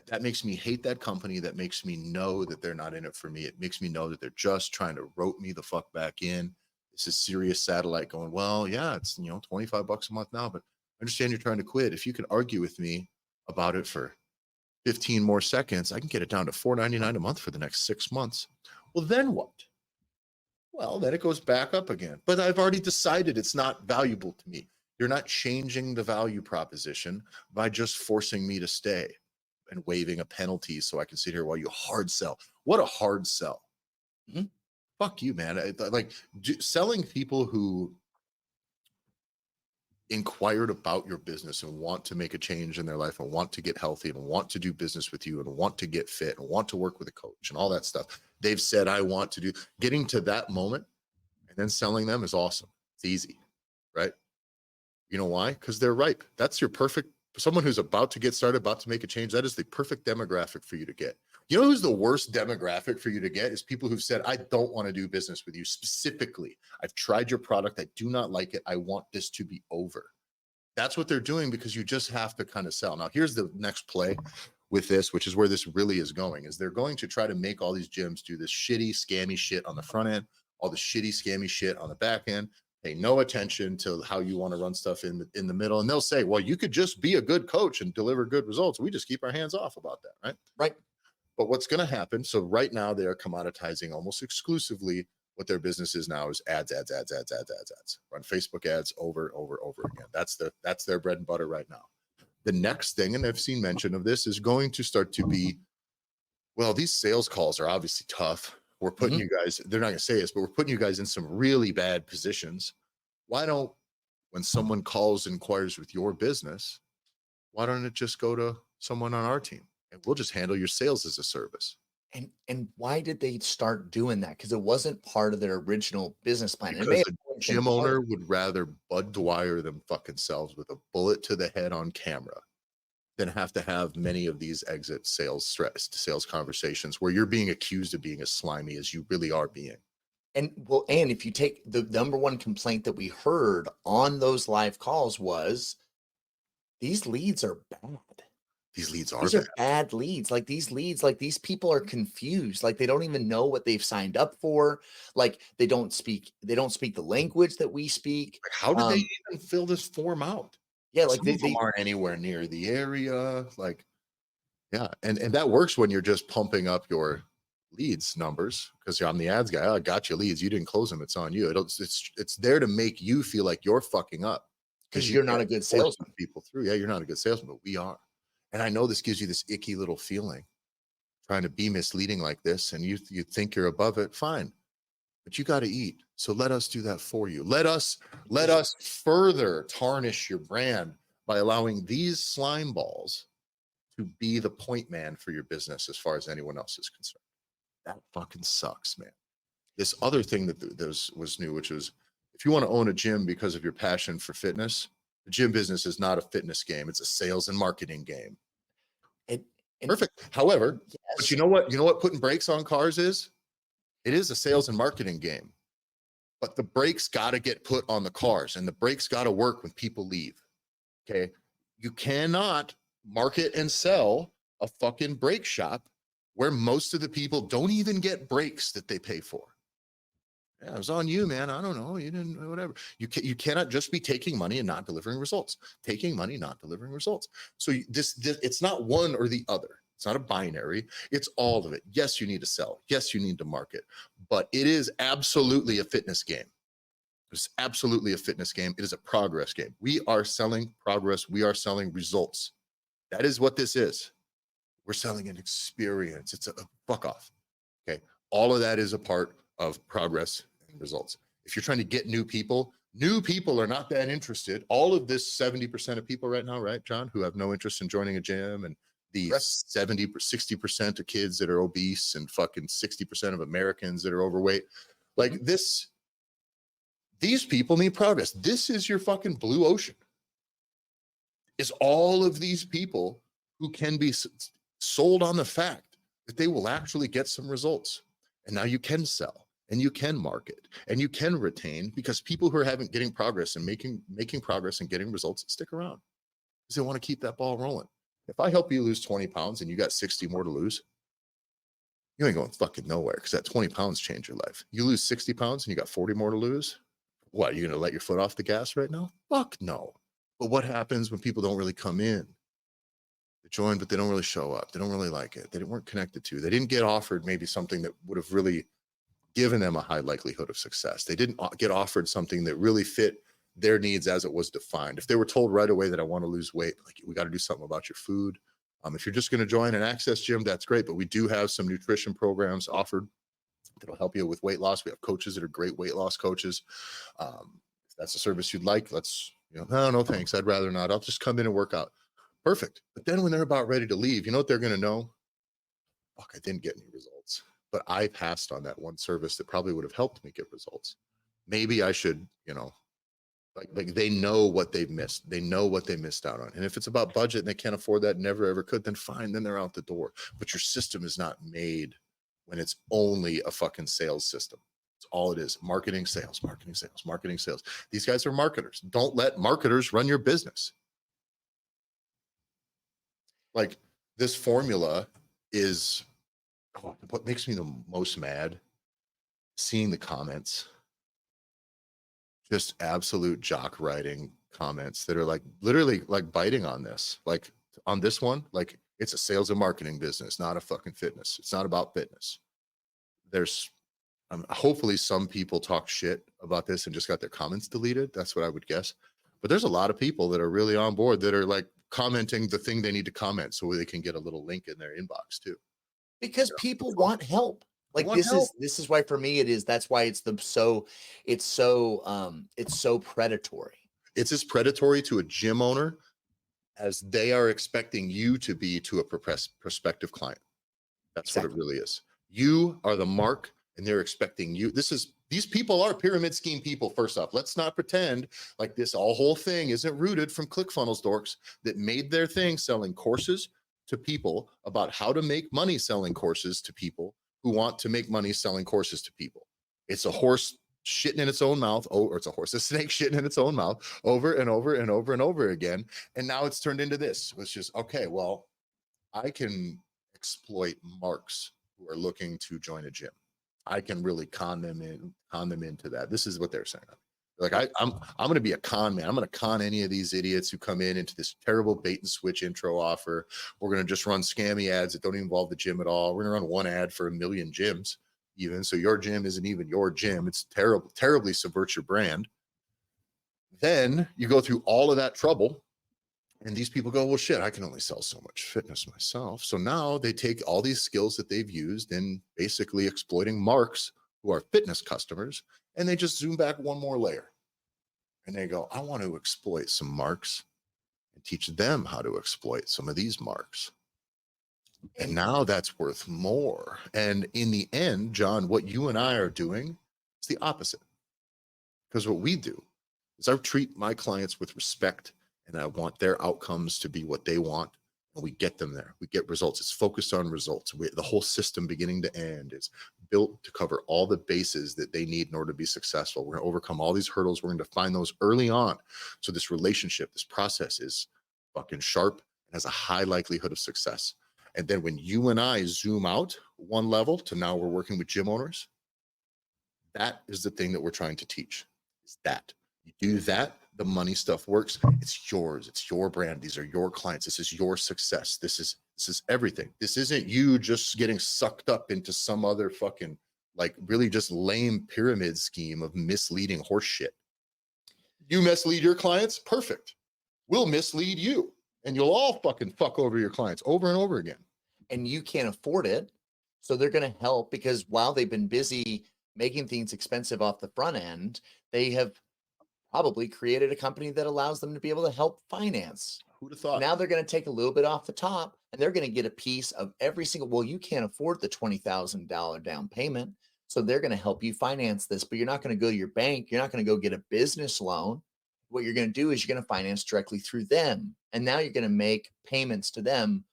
that makes me hate that company. That makes me know that they're not in it for me. It makes me know that they're just trying to rope me the fuck back in. This is serious satellite going, well, yeah, it's, you know, $25 a month now, but I understand you're trying to quit. If you can argue with me about it for 15 more seconds, I can get it down to $4.99 a month for the next 6 months. Well, then what? Well, then it goes back up again. But I've already decided it's not valuable to me. You're not changing the value proposition by just forcing me to stay and waiving a penalty so I can sit here while you hard sell. What a hard sell. Mhm. Fuck you, man. Like selling people who inquired about your business and want to make a change in their life and want to get healthy and want to do business with you and want to get fit and want to work with a coach and all that stuff. They've said, I want to do, getting to that moment and then selling them is awesome. It's easy, right? You know why? Because they're ripe. That's your perfect, someone who's about to get started, about to make a change. That is the perfect demographic for you to get. You know who's the worst demographic for you to get is people who've said, I don't want to do business with you specifically. I've tried your product. I do not like it. I want this to be over. That's what they're doing because you just have to kind of sell. Now, here's the next play with this, which is where this really is going, is they're going to try to make all these gyms do this shitty, scammy shit on the front end, all the shitty, scammy shit on the back end, pay no attention to how you want to run stuff in the middle. And they'll say, well, you could just be a good coach and deliver good results. We just keep our hands off about that, right? Right. But what's going to happen? So right now they are commoditizing almost exclusively what their business is now is ads. Run Facebook ads over again. That's their bread and butter right now. The next thing, and I've seen mention of this, is going to start to be, well, these sales calls are obviously tough. We're putting you guys, they're not going to say this, but we're putting you guys in some really bad positions. Why don't, when someone calls, inquires with your business, why don't it just go to someone on our team and we'll just handle your sales as a service? And why did they start doing that? Because it wasn't part of their original business plan. It may Because have a always been gym part owner of would rather Bud Dwyer them fucking selves with a bullet to the head on camera than have to have many of these exit sales stressed sales conversations where you're being accused of being as slimy as you really are being. and if you take the number one complaint that we heard on those live calls was these leads are bad. These leads are These bad. are bad leads. Like these leads, like these people are confused. Like they don't even know what they've signed up for. Like they don't speak the language that we speak. Like, how did they Um, even fill this form out? yeah, like Some of them they aren't anywhere near the area. Like, yeah, and that works when you're just pumping up your leads numbers because I'm the ads guy. I got you leads. You didn't close them. It's on you. It's there to make you feel like you're fucking up because because you you're not can't a good force salesman. people through. Yeah, you're not a good salesman, but we are. And I know this gives you this icky little feeling trying to be misleading like this, and you think you're above it. Fine, but you got to eat. So let us do that for you. Let us further tarnish your brand by allowing these slime balls to be the point man for your business as far as anyone else is concerned. That fucking sucks, man. This other thing that was new, which was if you want to own a gym because of your passion for fitness, the gym business is not a fitness game. It's a sales and marketing game. And and Perfect. However, but yes, you know what? You know what putting brakes on cars is? It is a sales and marketing game. But the brakes got to get put on the cars and the brakes got to work when people leave. Okay. You cannot market and sell a fucking brake shop where most of the people don't even get brakes that they pay for. Yeah, it was on you, man. I don't know. You didn't, whatever. You cannot just be taking money and not delivering results. Taking money, not delivering results. So this it's not one or the other. It's not a binary. It's all of it. Yes, you need to sell. Yes, you need to market, but it is absolutely a fitness game. It's absolutely a fitness game. It is a progress game. We are selling progress. We are selling results. That is what this is. We're selling an experience. It's a fuck off. Okay. All of that is a part of progress and results. If you're trying to get new people are not that interested. All of this 70% of people right now, right, John, who have no interest in joining a gym, and the correct. 70, 60% of kids that are obese and fucking 60% of Americans that are overweight. Like this, these people need progress. This is your fucking blue ocean. Is all of these people who can be sold on the fact that they will actually get some results. And now you can sell and you can market and you can retain, because people who are getting progress and making progress and getting results stick around because they want to keep that ball rolling. If I help you lose 20 pounds and you got 60 more to lose, you ain't going fucking nowhere, because that 20 pounds changed your life. You lose 60 pounds and you got 40 more to lose. What, are you going to let your foot off the gas right now? Fuck no. But what happens when people don't really come in? They join, but they don't really show up. They don't really like it. They weren't connected to. They didn't get offered maybe something that would have really given them a high likelihood of success. They didn't get offered something that really fit their needs as it was defined. If they were told right away that I want to lose weight, like, we got to do something about your food. If you're just going to join an access gym, that's great. But we do have some nutrition programs offered that'll help you with weight loss. We have coaches that are great weight loss coaches. If that's a service you'd like, no, thanks. I'd rather not. I'll just come in and work out. Perfect. But then when they're about ready to leave, you know what they're going to know? Fuck, I didn't get any results, but I passed on that one service that probably would have helped me get results. Maybe I should, like they know what they've missed. They know what they missed out on. And if it's about budget and they can't afford that, never ever could, then fine, then they're out the door. But your system is not made when it's only a fucking sales system. It's all it is. Marketing, sales, marketing, sales, marketing, sales. These guys are marketers. Don't let marketers run your business. Like, this formula is what makes me the most mad. Seeing the comments, just absolute jock writing comments that are like literally like biting on this, like on this one, like it's a sales and marketing business, not a fucking fitness. It's not about fitness. There's hopefully some people talk shit about this and just got their comments deleted. That's what I would guess. But there's a lot of people that are really on board that are like commenting the thing they need to comment so they can get a little link in their inbox too. Because people want help. Like, this is why for me it is, that's why it's so predatory. It's as predatory to a gym owner as they are expecting you to be to a prospective client. That's exactly what it really is. You are the mark and they're expecting you. These people are pyramid scheme people. First off, let's not pretend like this whole thing isn't rooted from ClickFunnels dorks that made their thing selling courses to people about how to make money selling courses to people who want to make money selling courses to people. It's a horse shitting in its own mouth. Or it's a snake shitting in its own mouth over and over and over and over again. And now it's turned into this, which is, okay, well, I can exploit marks who are looking to join a gym. I can really con them into that. This is what they're saying. Like, I'm going to be a con man. I'm going to con any of these idiots who come into this terrible bait and switch intro offer. We're going to just run scammy ads that don't involve the gym at all. We're going to run one ad for 1 million gyms even. So your gym isn't even your gym. It's terribly subverts your brand. Then you go through all of that trouble. And these people go, well, shit, I can only sell so much fitness myself. So now they take all these skills that they've used in basically exploiting marks who are fitness customers, and they just zoom back one more layer. And they go, I want to exploit some marks and teach them how to exploit some of these marks. And now that's worth more. And in the end, John, what you and I are doing is the opposite. Because what we do is I treat my clients with respect, and I want their outcomes to be what they want. And we get them there. We get results. It's focused on results. The whole system beginning to end is built to cover all the bases that they need in order to be successful. We're going to overcome all these hurdles. We're going to find those early on. So this relationship, this process is fucking sharp and has a high likelihood of success. And then when you and I zoom out one level to now we're working with gym owners, that is the thing that we're trying to teach, is that. You do that, the money stuff works. It's yours. It's your brand. These are your clients. This is your success. This is everything. This isn't you just getting sucked up into some other fucking, like, really just lame pyramid scheme of misleading horse shit. You mislead your clients? Perfect. We'll mislead you. And you'll all fucking fuck over your clients over and over again. And you can't afford it. So they're going to help, because while they've been busy making things expensive off the front end, they have probably created a company that allows them to be able to help finance. Who'd have thought? Now they're going to take a little bit off the top, and they're going to get a piece of every single, well, you can't afford the $20,000 down payment. So they're going to help you finance this, but you're not going to go to your bank. You're not going to go get a business loan. What you're going to do is you're going to finance directly through them. And now you're going to make payments to them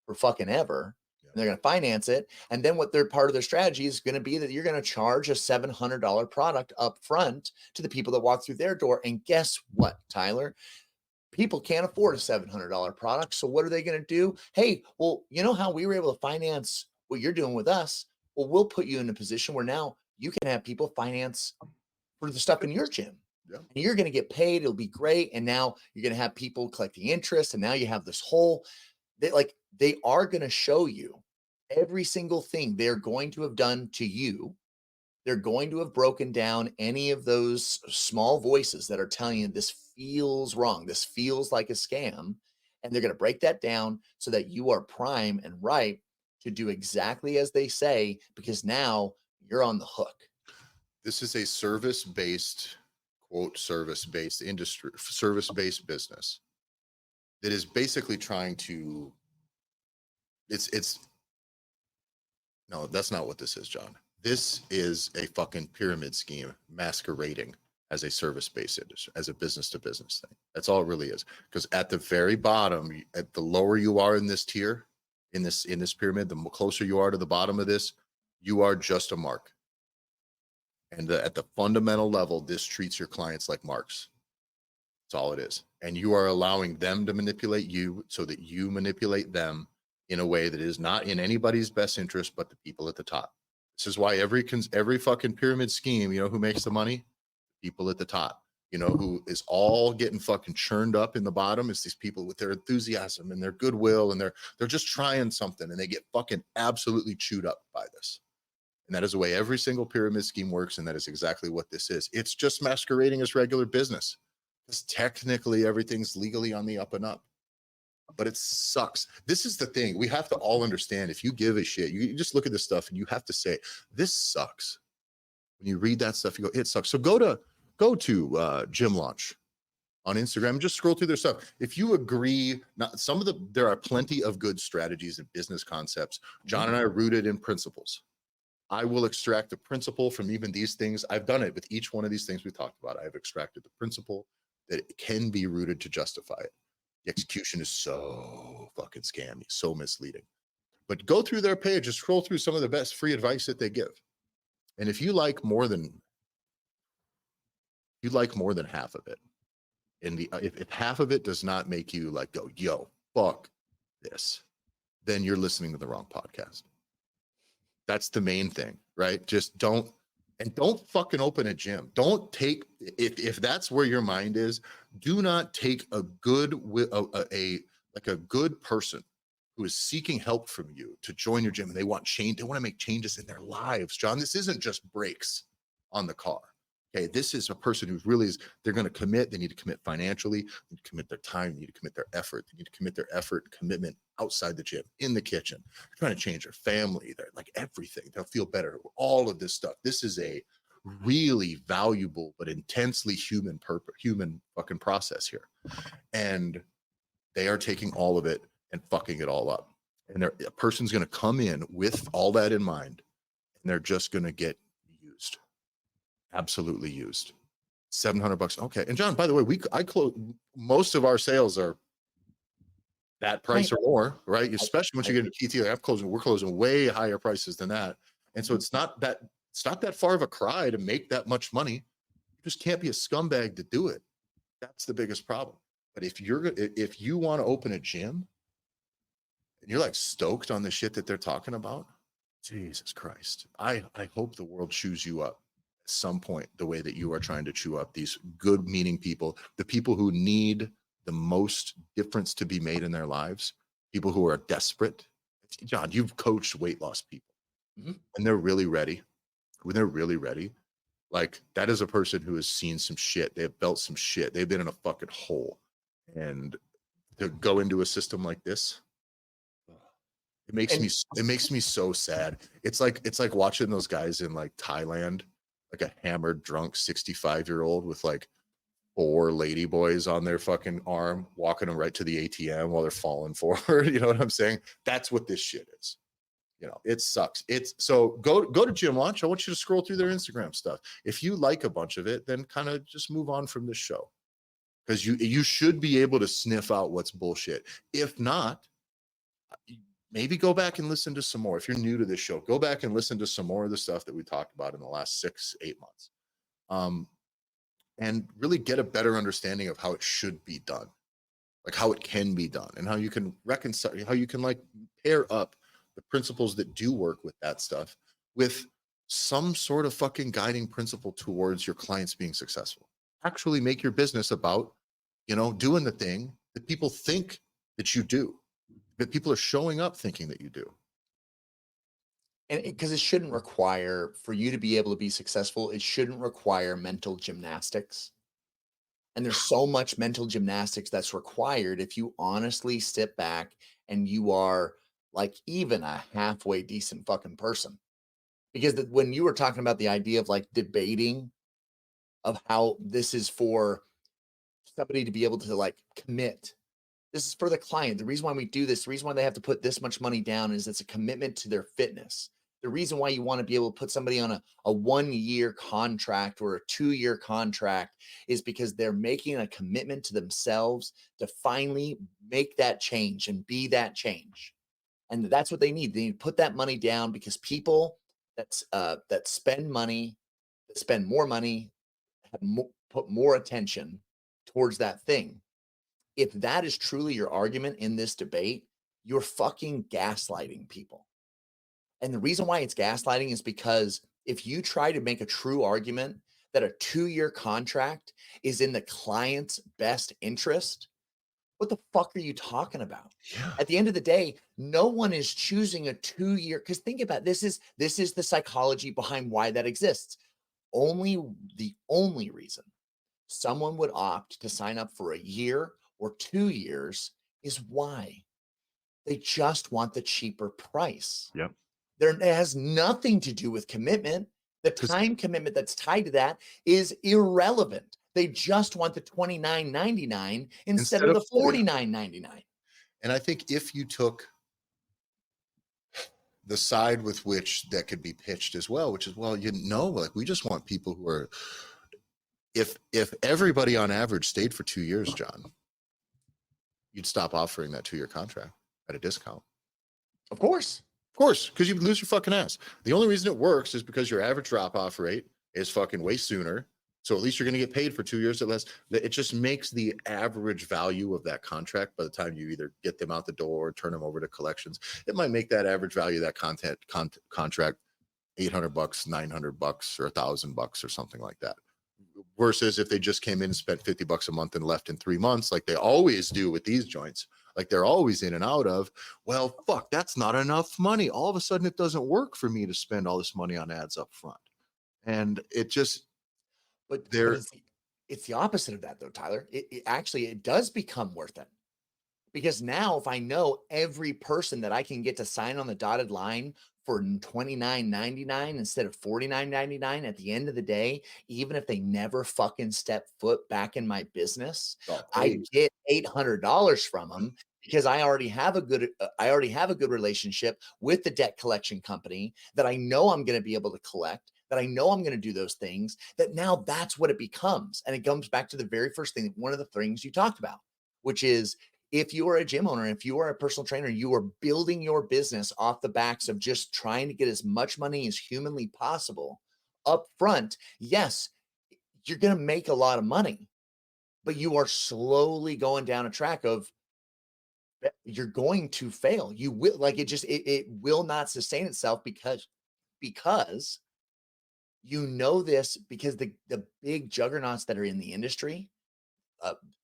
for fucking ever. and they're going to finance it. And then what their part of their strategy is going to be that you're going to charge a $700 product up front to the people that walk through their door. And guess what, Tyler? People can't afford a $700 product. So what are they going to do? Hey, well, you know how we were able to finance what you're doing with us? Well, we'll put you in a position where now you can have people finance for the stuff in your gym. Yeah. And you're going to get paid. It'll be great. And now you're going to have people collecting interest. And now you have this whole, they are going to show you every single thing they're going to have done to you. They're going to have broken down any of those small voices that are telling you this feels wrong. This feels like a scam. And they're going to break that down so that you are prime and ripe to do exactly as they say, because now you're on the hook. This is a service-based, quote, service-based industry, service-based business that is basically trying to, no, that's not what this is, John. This is a fucking pyramid scheme masquerading as a service-based industry, as a business-to-business thing. That's all it really is. Because at the very bottom, at the lower you are in this tier, in this pyramid, the closer you are to the bottom of this, you are just a mark. And at the fundamental level, this treats your clients like marks. That's all it is. And you are allowing them to manipulate you so that you manipulate them in a way that is not in anybody's best interest but the people at the top. This is why every fucking pyramid scheme, you know who makes the money? People at the top. You know who is all getting fucking churned up in the bottom is these people with their enthusiasm and their goodwill, and they're just trying something and they get fucking absolutely chewed up by this. And that is the way every single pyramid scheme works, and that is exactly what this is. It's just masquerading as regular business. Because technically everything's legally on the up and up. But it sucks. This is the thing. We have to all understand, if you give a shit, you just look at this stuff and you have to say, this sucks. When you read that stuff, you go, it sucks. So go to Gym Launch on Instagram and just scroll through their stuff. If you agree, there are plenty of good strategies and business concepts. John and I are rooted in principles. I will extract the principle from even these things. I've done it with each one of these things we talked about. I've extracted the principle that it can be rooted to justify it. The execution is so fucking scammy, so misleading. But go through their page and scroll through some of the best free advice that they give. And if you like more than half of it, and if half of it does not make you like go, yo, fuck this, then you're listening to the wrong podcast. That's the main thing, right? Just don't fucking open a gym. Don't take, if that's where your mind is, do not take a good person who is seeking help from you to join your gym, and they want to make changes in their lives. John, this isn't just brakes on the car. Okay, this is a person who really is, they're going to commit. They need to commit financially, they need to commit their time, they need to commit their effort. They need to commit their effort and commitment outside the gym, in the kitchen. They're trying to change their family. They're like everything. They'll feel better. All of this stuff. This is a really valuable but intensely human fucking process here. And they are taking all of it and fucking it all up. And a person's going to come in with all that in mind, and they're just going to get used. Absolutely used. $700. Okay. And John, by the way, I close most of our sales are that price or more, right? Especially once you get into PT, we're closing way higher prices than that. And so it's not that far of a cry to make that much money. You just can't be a scumbag to do it. That's the biggest problem. But if you want to open a gym and you're like stoked on the shit that they're talking about, Jesus Christ, I hope the world chews you up at some point the way that you are trying to chew up these good meaning people, the people who need the most difference to be made in their lives, people who are desperate. John, you've coached weight loss people, and they're really ready. When they're really ready, like that is a person who has seen some shit. They have felt some shit. They've been in a fucking hole, and to go into a system like this, it makes me so sad. It's like watching those guys in like Thailand, like a hammered drunk 65-year-old with like 4 lady boys on their fucking arm, walking them right to the ATM while they're falling forward. You know what I'm saying? That's what this shit is. You know, it sucks. So go to Gym Launch. I want you to scroll through their Instagram stuff. If you like a bunch of it, then kind of just move on from this show, because you should be able to sniff out what's bullshit. If not, maybe go back and listen to some more. If you're new to this show, go back and listen to some more of the stuff that we talked about in the last 6-8 months. And really get a better understanding of how it should be done, like how it can be done, and how you can reconcile, how you can like pair up the principles that do work with that stuff with some sort of fucking guiding principle towards your clients being successful. Actually make your business about, doing the thing that people think that you do, that people are showing up thinking that you do. And because it shouldn't require, for you to be able to be successful, it shouldn't require mental gymnastics. And there's so much mental gymnastics that's required if you honestly sit back and you are like even a halfway decent fucking person. Because when you were talking about the idea of like debating of how this is for somebody to be able to like commit, this is for the client. The reason why we do this, the reason why they have to put this much money down is it's a commitment to their fitness. The reason why you want to be able to put somebody on a 1-year contract or a 2-year contract is because they're making a commitment to themselves to finally make that change and be that change. And that's what they need. They need to put that money down because people that spend money, that spend more money, have put more attention towards that thing. If that is truly your argument in this debate, you're fucking gaslighting people. And the reason why it's gaslighting is because if you try to make a true argument that a 2-year contract is in the client's best interest, what the fuck are you talking about? Yeah. At the end of the day, no one is choosing a 2-year, because think about this is the psychology behind why that exists. The only reason someone would opt to sign up for a year or 2 years is why they just want the cheaper price. Yep. It has nothing to do with commitment. The 'Cause- time commitment that's tied to that is irrelevant. They just want the $29.99 instead of the $49.99. And I think if you took the side with which that could be pitched as well, which is, well, like we just want people who are, if everybody on average stayed for 2 years, John, you'd stop offering that 2-year contract at a discount. Of course, because you'd lose your fucking ass. The only reason it works is because your average drop-off rate is fucking way sooner. So at least you're going to get paid for 2 years or less. It just makes the average value of that contract by the time you either get them out the door or turn them over to collections, it might make that average value of that contract $800, $900, or $1,000 or something like that. Versus if they just came in and spent $50 a month and left in 3 months, like they always do with these joints, like they're always in and out of, well, fuck, that's not enough money. All of a sudden it doesn't work for me to spend all this money on ads up front. And it just, but there, it's the opposite of that though, Tyler. It actually, it does become worth it. Because now if I know every person that I can get to sign on the dotted line for $29.99 instead of $49.99 at the end of the day, even if they never fucking step foot back in my business, I get $800 from them because I already have a good relationship with the debt collection company that I know I'm going to be able to collect, that I know I'm going to do those things, that now that's what it becomes. And it comes back to the very first thing, one of the things you talked about, which is, if you are a gym owner, if you are a personal trainer, you are building your business off the backs of just trying to get as much money as humanly possible up front. Yes, you're going to make a lot of money, but you are slowly going down a track of you're going to fail. You will, like, it will not sustain itself because you know this, because the big juggernauts that are in the industry,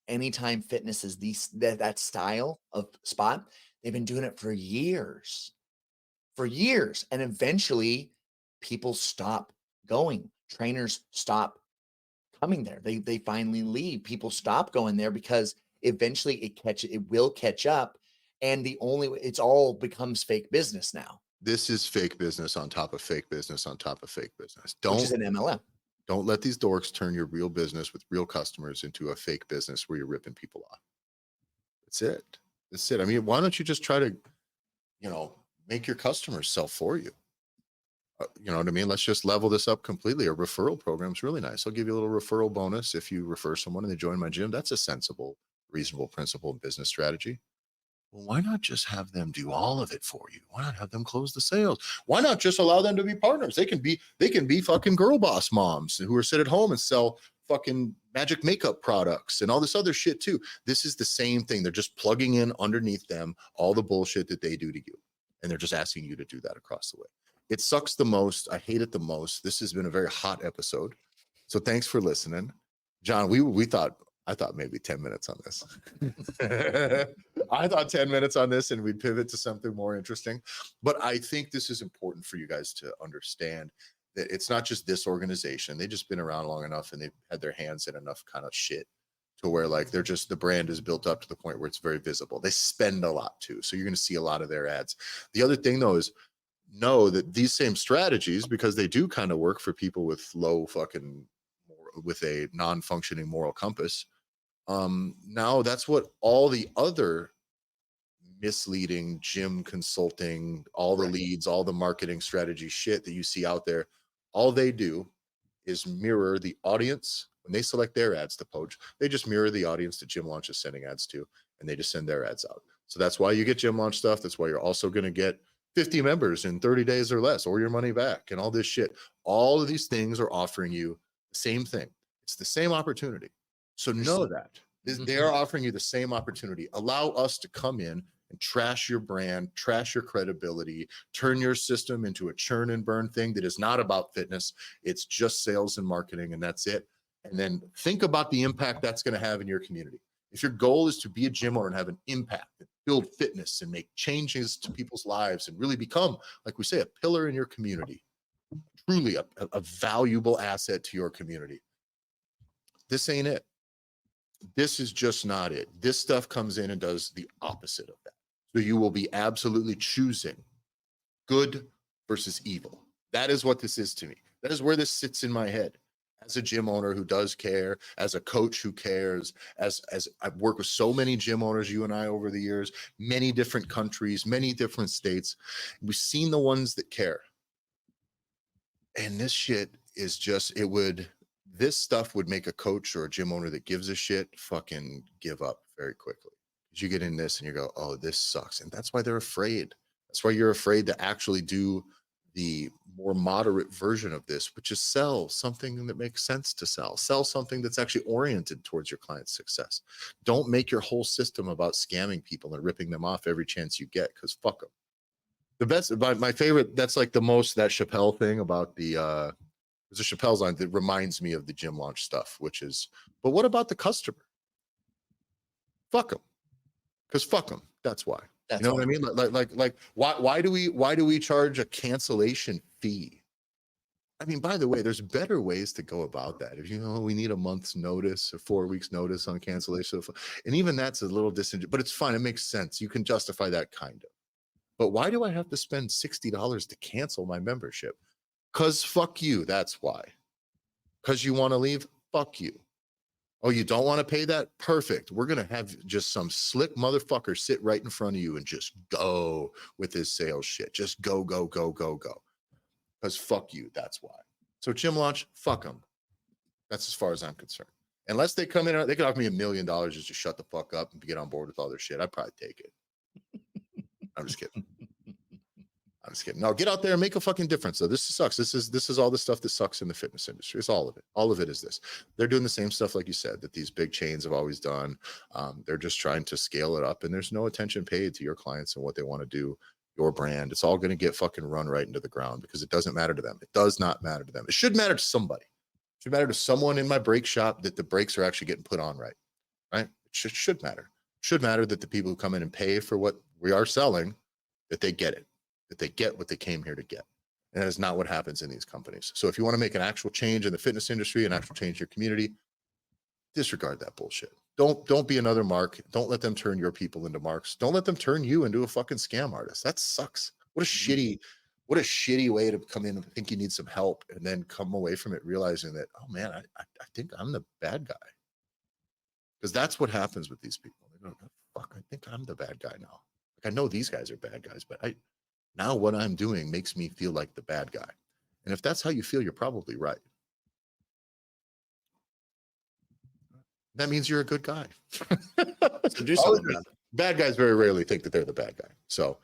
Anytime Fitness is that style of spot. They've been doing it for years, and eventually people stop going. Trainers stop coming there. They finally leave. People stop going there because eventually it will catch up, and it's all becomes fake business now. This is fake business on top of fake business on top of fake business. Which is an MLM. Don't let these dorks turn your real business with real customers into a fake business where you're ripping people off. That's it. I mean, why don't you just try to, make your customers sell for you? You know what I mean? Let's just level this up completely. A referral program is really nice. I'll give you a little referral bonus if you refer someone and they join my gym. That's a sensible, reasonable principle and business strategy. Well, why not just have them do all of it for you? Why not have them close the sales? Why not just allow them to be partners? They can be fucking girl boss moms who are sit at home and sell fucking magic makeup products and all this other shit too. This is the same thing. They're just plugging in underneath them all the bullshit that they do to you. And they're just asking you to do that across the way. It sucks the most. I hate it the most. This has been a very hot episode. So thanks for listening. John, I thought maybe 10 minutes on this. I thought 10 minutes on this and we'd pivot to something more interesting. But I think this is important for you guys to understand that it's not just this organization. They've just been around long enough and they've had their hands in enough kind of shit to where like they're just, the brand is built up to the point where it's very visible. They spend a lot too. So you're going to see a lot of their ads. The other thing though is know that these same strategies, because they do kind of work for people with low fucking, with a non-functioning moral compass. Now that's what all the other misleading gym consulting, all the leads, all the marketing strategy shit that you see out there, all they do is mirror the audience. When they select their ads to poach, they just mirror the audience that Gym Launch is sending ads to, and they just send their ads out. So that's why you get Gym Launch stuff. That's why you're also going to get 50 members in 30 days or less, or your money back and all this shit. All of these things are offering you the same thing. It's the same opportunity. So know that they are offering you the same opportunity. Allow us to come in and trash your brand, trash your credibility, turn your system into a churn and burn thing that is not about fitness. It's just sales and marketing, and that's it. And then think about the impact that's going to have in your community. If your goal is to be a gym owner and have an impact, and build fitness and make changes to people's lives and really become, like we say, a pillar in your community, truly a valuable asset to your community, this ain't it. This is just not it. This stuff comes in and does the opposite of that. So you will be absolutely choosing good versus evil. That is what this is to me. That is where this sits in my head. As a gym owner who does care, as a coach who cares, as I've worked with so many gym owners, you and I, over the years, many different countries, many different states, we've seen the ones that care. And this shit is just, this stuff would make a coach or a gym owner that gives a shit fucking give up very quickly. Because you get in this and you go, oh, this sucks. And that's why they're afraid. That's why you're afraid to actually do the more moderate version of this, which is sell something that makes sense to sell. Sell something that's actually oriented towards your client's success. Don't make your whole system about scamming people and ripping them off every chance you get, because fuck them. The best, my favorite, that's like the most, that Chappelle thing about the, there's a Chappelle's line that reminds me of the Gym Launch stuff, which is, but what about the customer? Fuck them. Because fuck them. That's why. You know what I mean? Like, why do we charge a cancellation fee? I mean, by the way, there's better ways to go about that. If you know we need a month's notice or 4 weeks notice on cancellation, and even that's a little disingenuous, but it's fine. It makes sense. You can justify that kind of. But why do I have to spend $60 to cancel my membership? Because fuck you. That's why. Because you want to leave? Fuck you. Oh, you don't want to pay that? Perfect. We're going to have just some slick motherfucker sit right in front of you and just go with his sales shit. Just go, go, go, go, go. Because fuck you. That's why. So Gym Launch, fuck them. That's as far as I'm concerned. Unless they come in, they could offer me $1 million just to shut the fuck up and get on board with all their shit. I'd probably take it. I'm just kidding. I'm just kidding. No, get out there and make a fucking difference. So this sucks. This is all the stuff that sucks in the fitness industry. It's all of it. All of it is this. They're doing the same stuff, like you said, that these big chains have always done. They're just trying to scale it up, and there's no attention paid to your clients and what they want to do, your brand. It's all going to get fucking run right into the ground because it doesn't matter to them. It does not matter to them. It should matter to somebody. It should matter to someone in my brake shop that the brakes are actually getting put on right. Right? It should matter. It should matter that the people who come in and pay for what we are selling, that they get it. That they get what they came here to get. And that is not what happens in these companies. So if you want to make an actual change in the fitness industry, an actual change in your community, disregard that bullshit. Don't be another mark. Don't let them turn your people into marks. Don't let them turn you into a fucking scam artist. That sucks. What a shitty way to come in and think you need some help and then come away from it realizing that, oh man, I think I'm the bad guy. Because that's what happens with these people. They go, fuck, I think I'm the bad guy now. Like, I know these guys are bad guys, but now what I'm doing makes me feel like the bad guy. And if that's how you feel, you're probably right. That means you're a good guy. So do something about it. bad guys very rarely think that they're the bad guy. So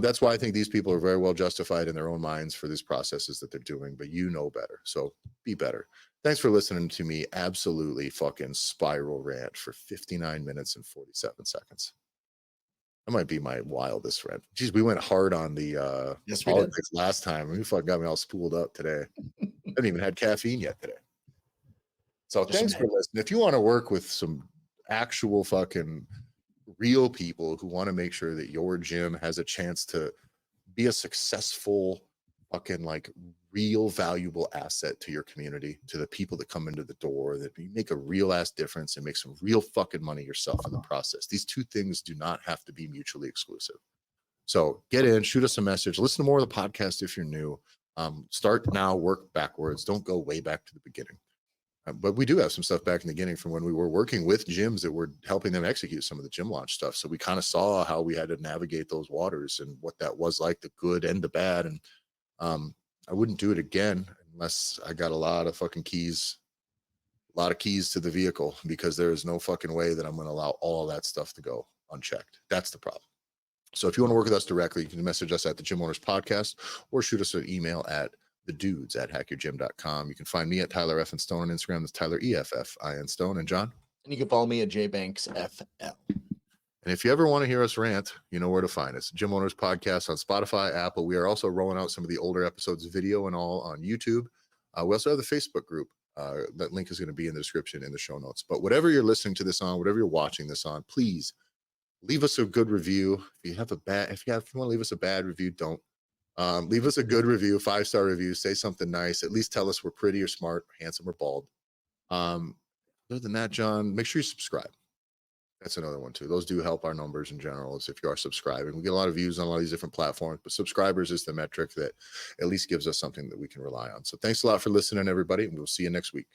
that's why I think these people are very well justified in their own minds for these processes that they're doing, but you know better. So be better. Thanks for listening to me absolutely fucking spiral rant for 59 minutes and 47 seconds. That might be my wildest rant. Geez, we went hard on the Yes, we did. politics last time. You fucking got me all spooled up today. I haven't even had caffeine yet today. So Just thanks some for listening. If you want to work with some actual fucking real people who want to make sure that your gym has a chance to be a successful fucking like real valuable asset to your community, to the people that come into the door, that you make a real ass difference and make some real fucking money yourself in the process. These two things do not have to be mutually exclusive. So get in, shoot us a message, listen to more of the podcast if you're new. Start now, work backwards. Don't go way back to the beginning. But we do have some stuff back in the beginning from when we were working with gyms that were helping them execute some of the gym launch stuff. So we kind of saw how we had to navigate those waters and what that was like, the good and the bad. And I wouldn't do it again unless I got a lot of fucking keys, a lot of keys to the vehicle, because there is no fucking way that I'm going to allow all that stuff to go unchecked. That's the problem. So if you want to work with us directly, you can message us at the Gym Owners Podcast or shoot us an email at thedudes@hackyourgym.com. You can find me at Tyler F. and Stone on Instagram. That's Tyler EFFIN Stone. And John? And you can follow me at JBanksFL. And if you ever want to hear us rant, you know where to find us. Gym Owners Podcast on Spotify, Apple. We are also rolling out some of the older episodes, video and all, on YouTube. We also have the Facebook group. That link is going to be in the description in the show notes. But whatever you're listening to this on, whatever you're watching this on, please leave us a good review. If you want to leave us a bad review, don't. Leave us a good review, 5-star review. Say something nice. At least tell us we're pretty or smart, handsome or bald. Other than that, John, make sure you subscribe. That's another one too. Those do help our numbers in general, as if you are subscribing. We get a lot of views on a lot of these different platforms, but subscribers is the metric that at least gives us something that we can rely on. So thanks a lot for listening, everybody, and we'll see you next week.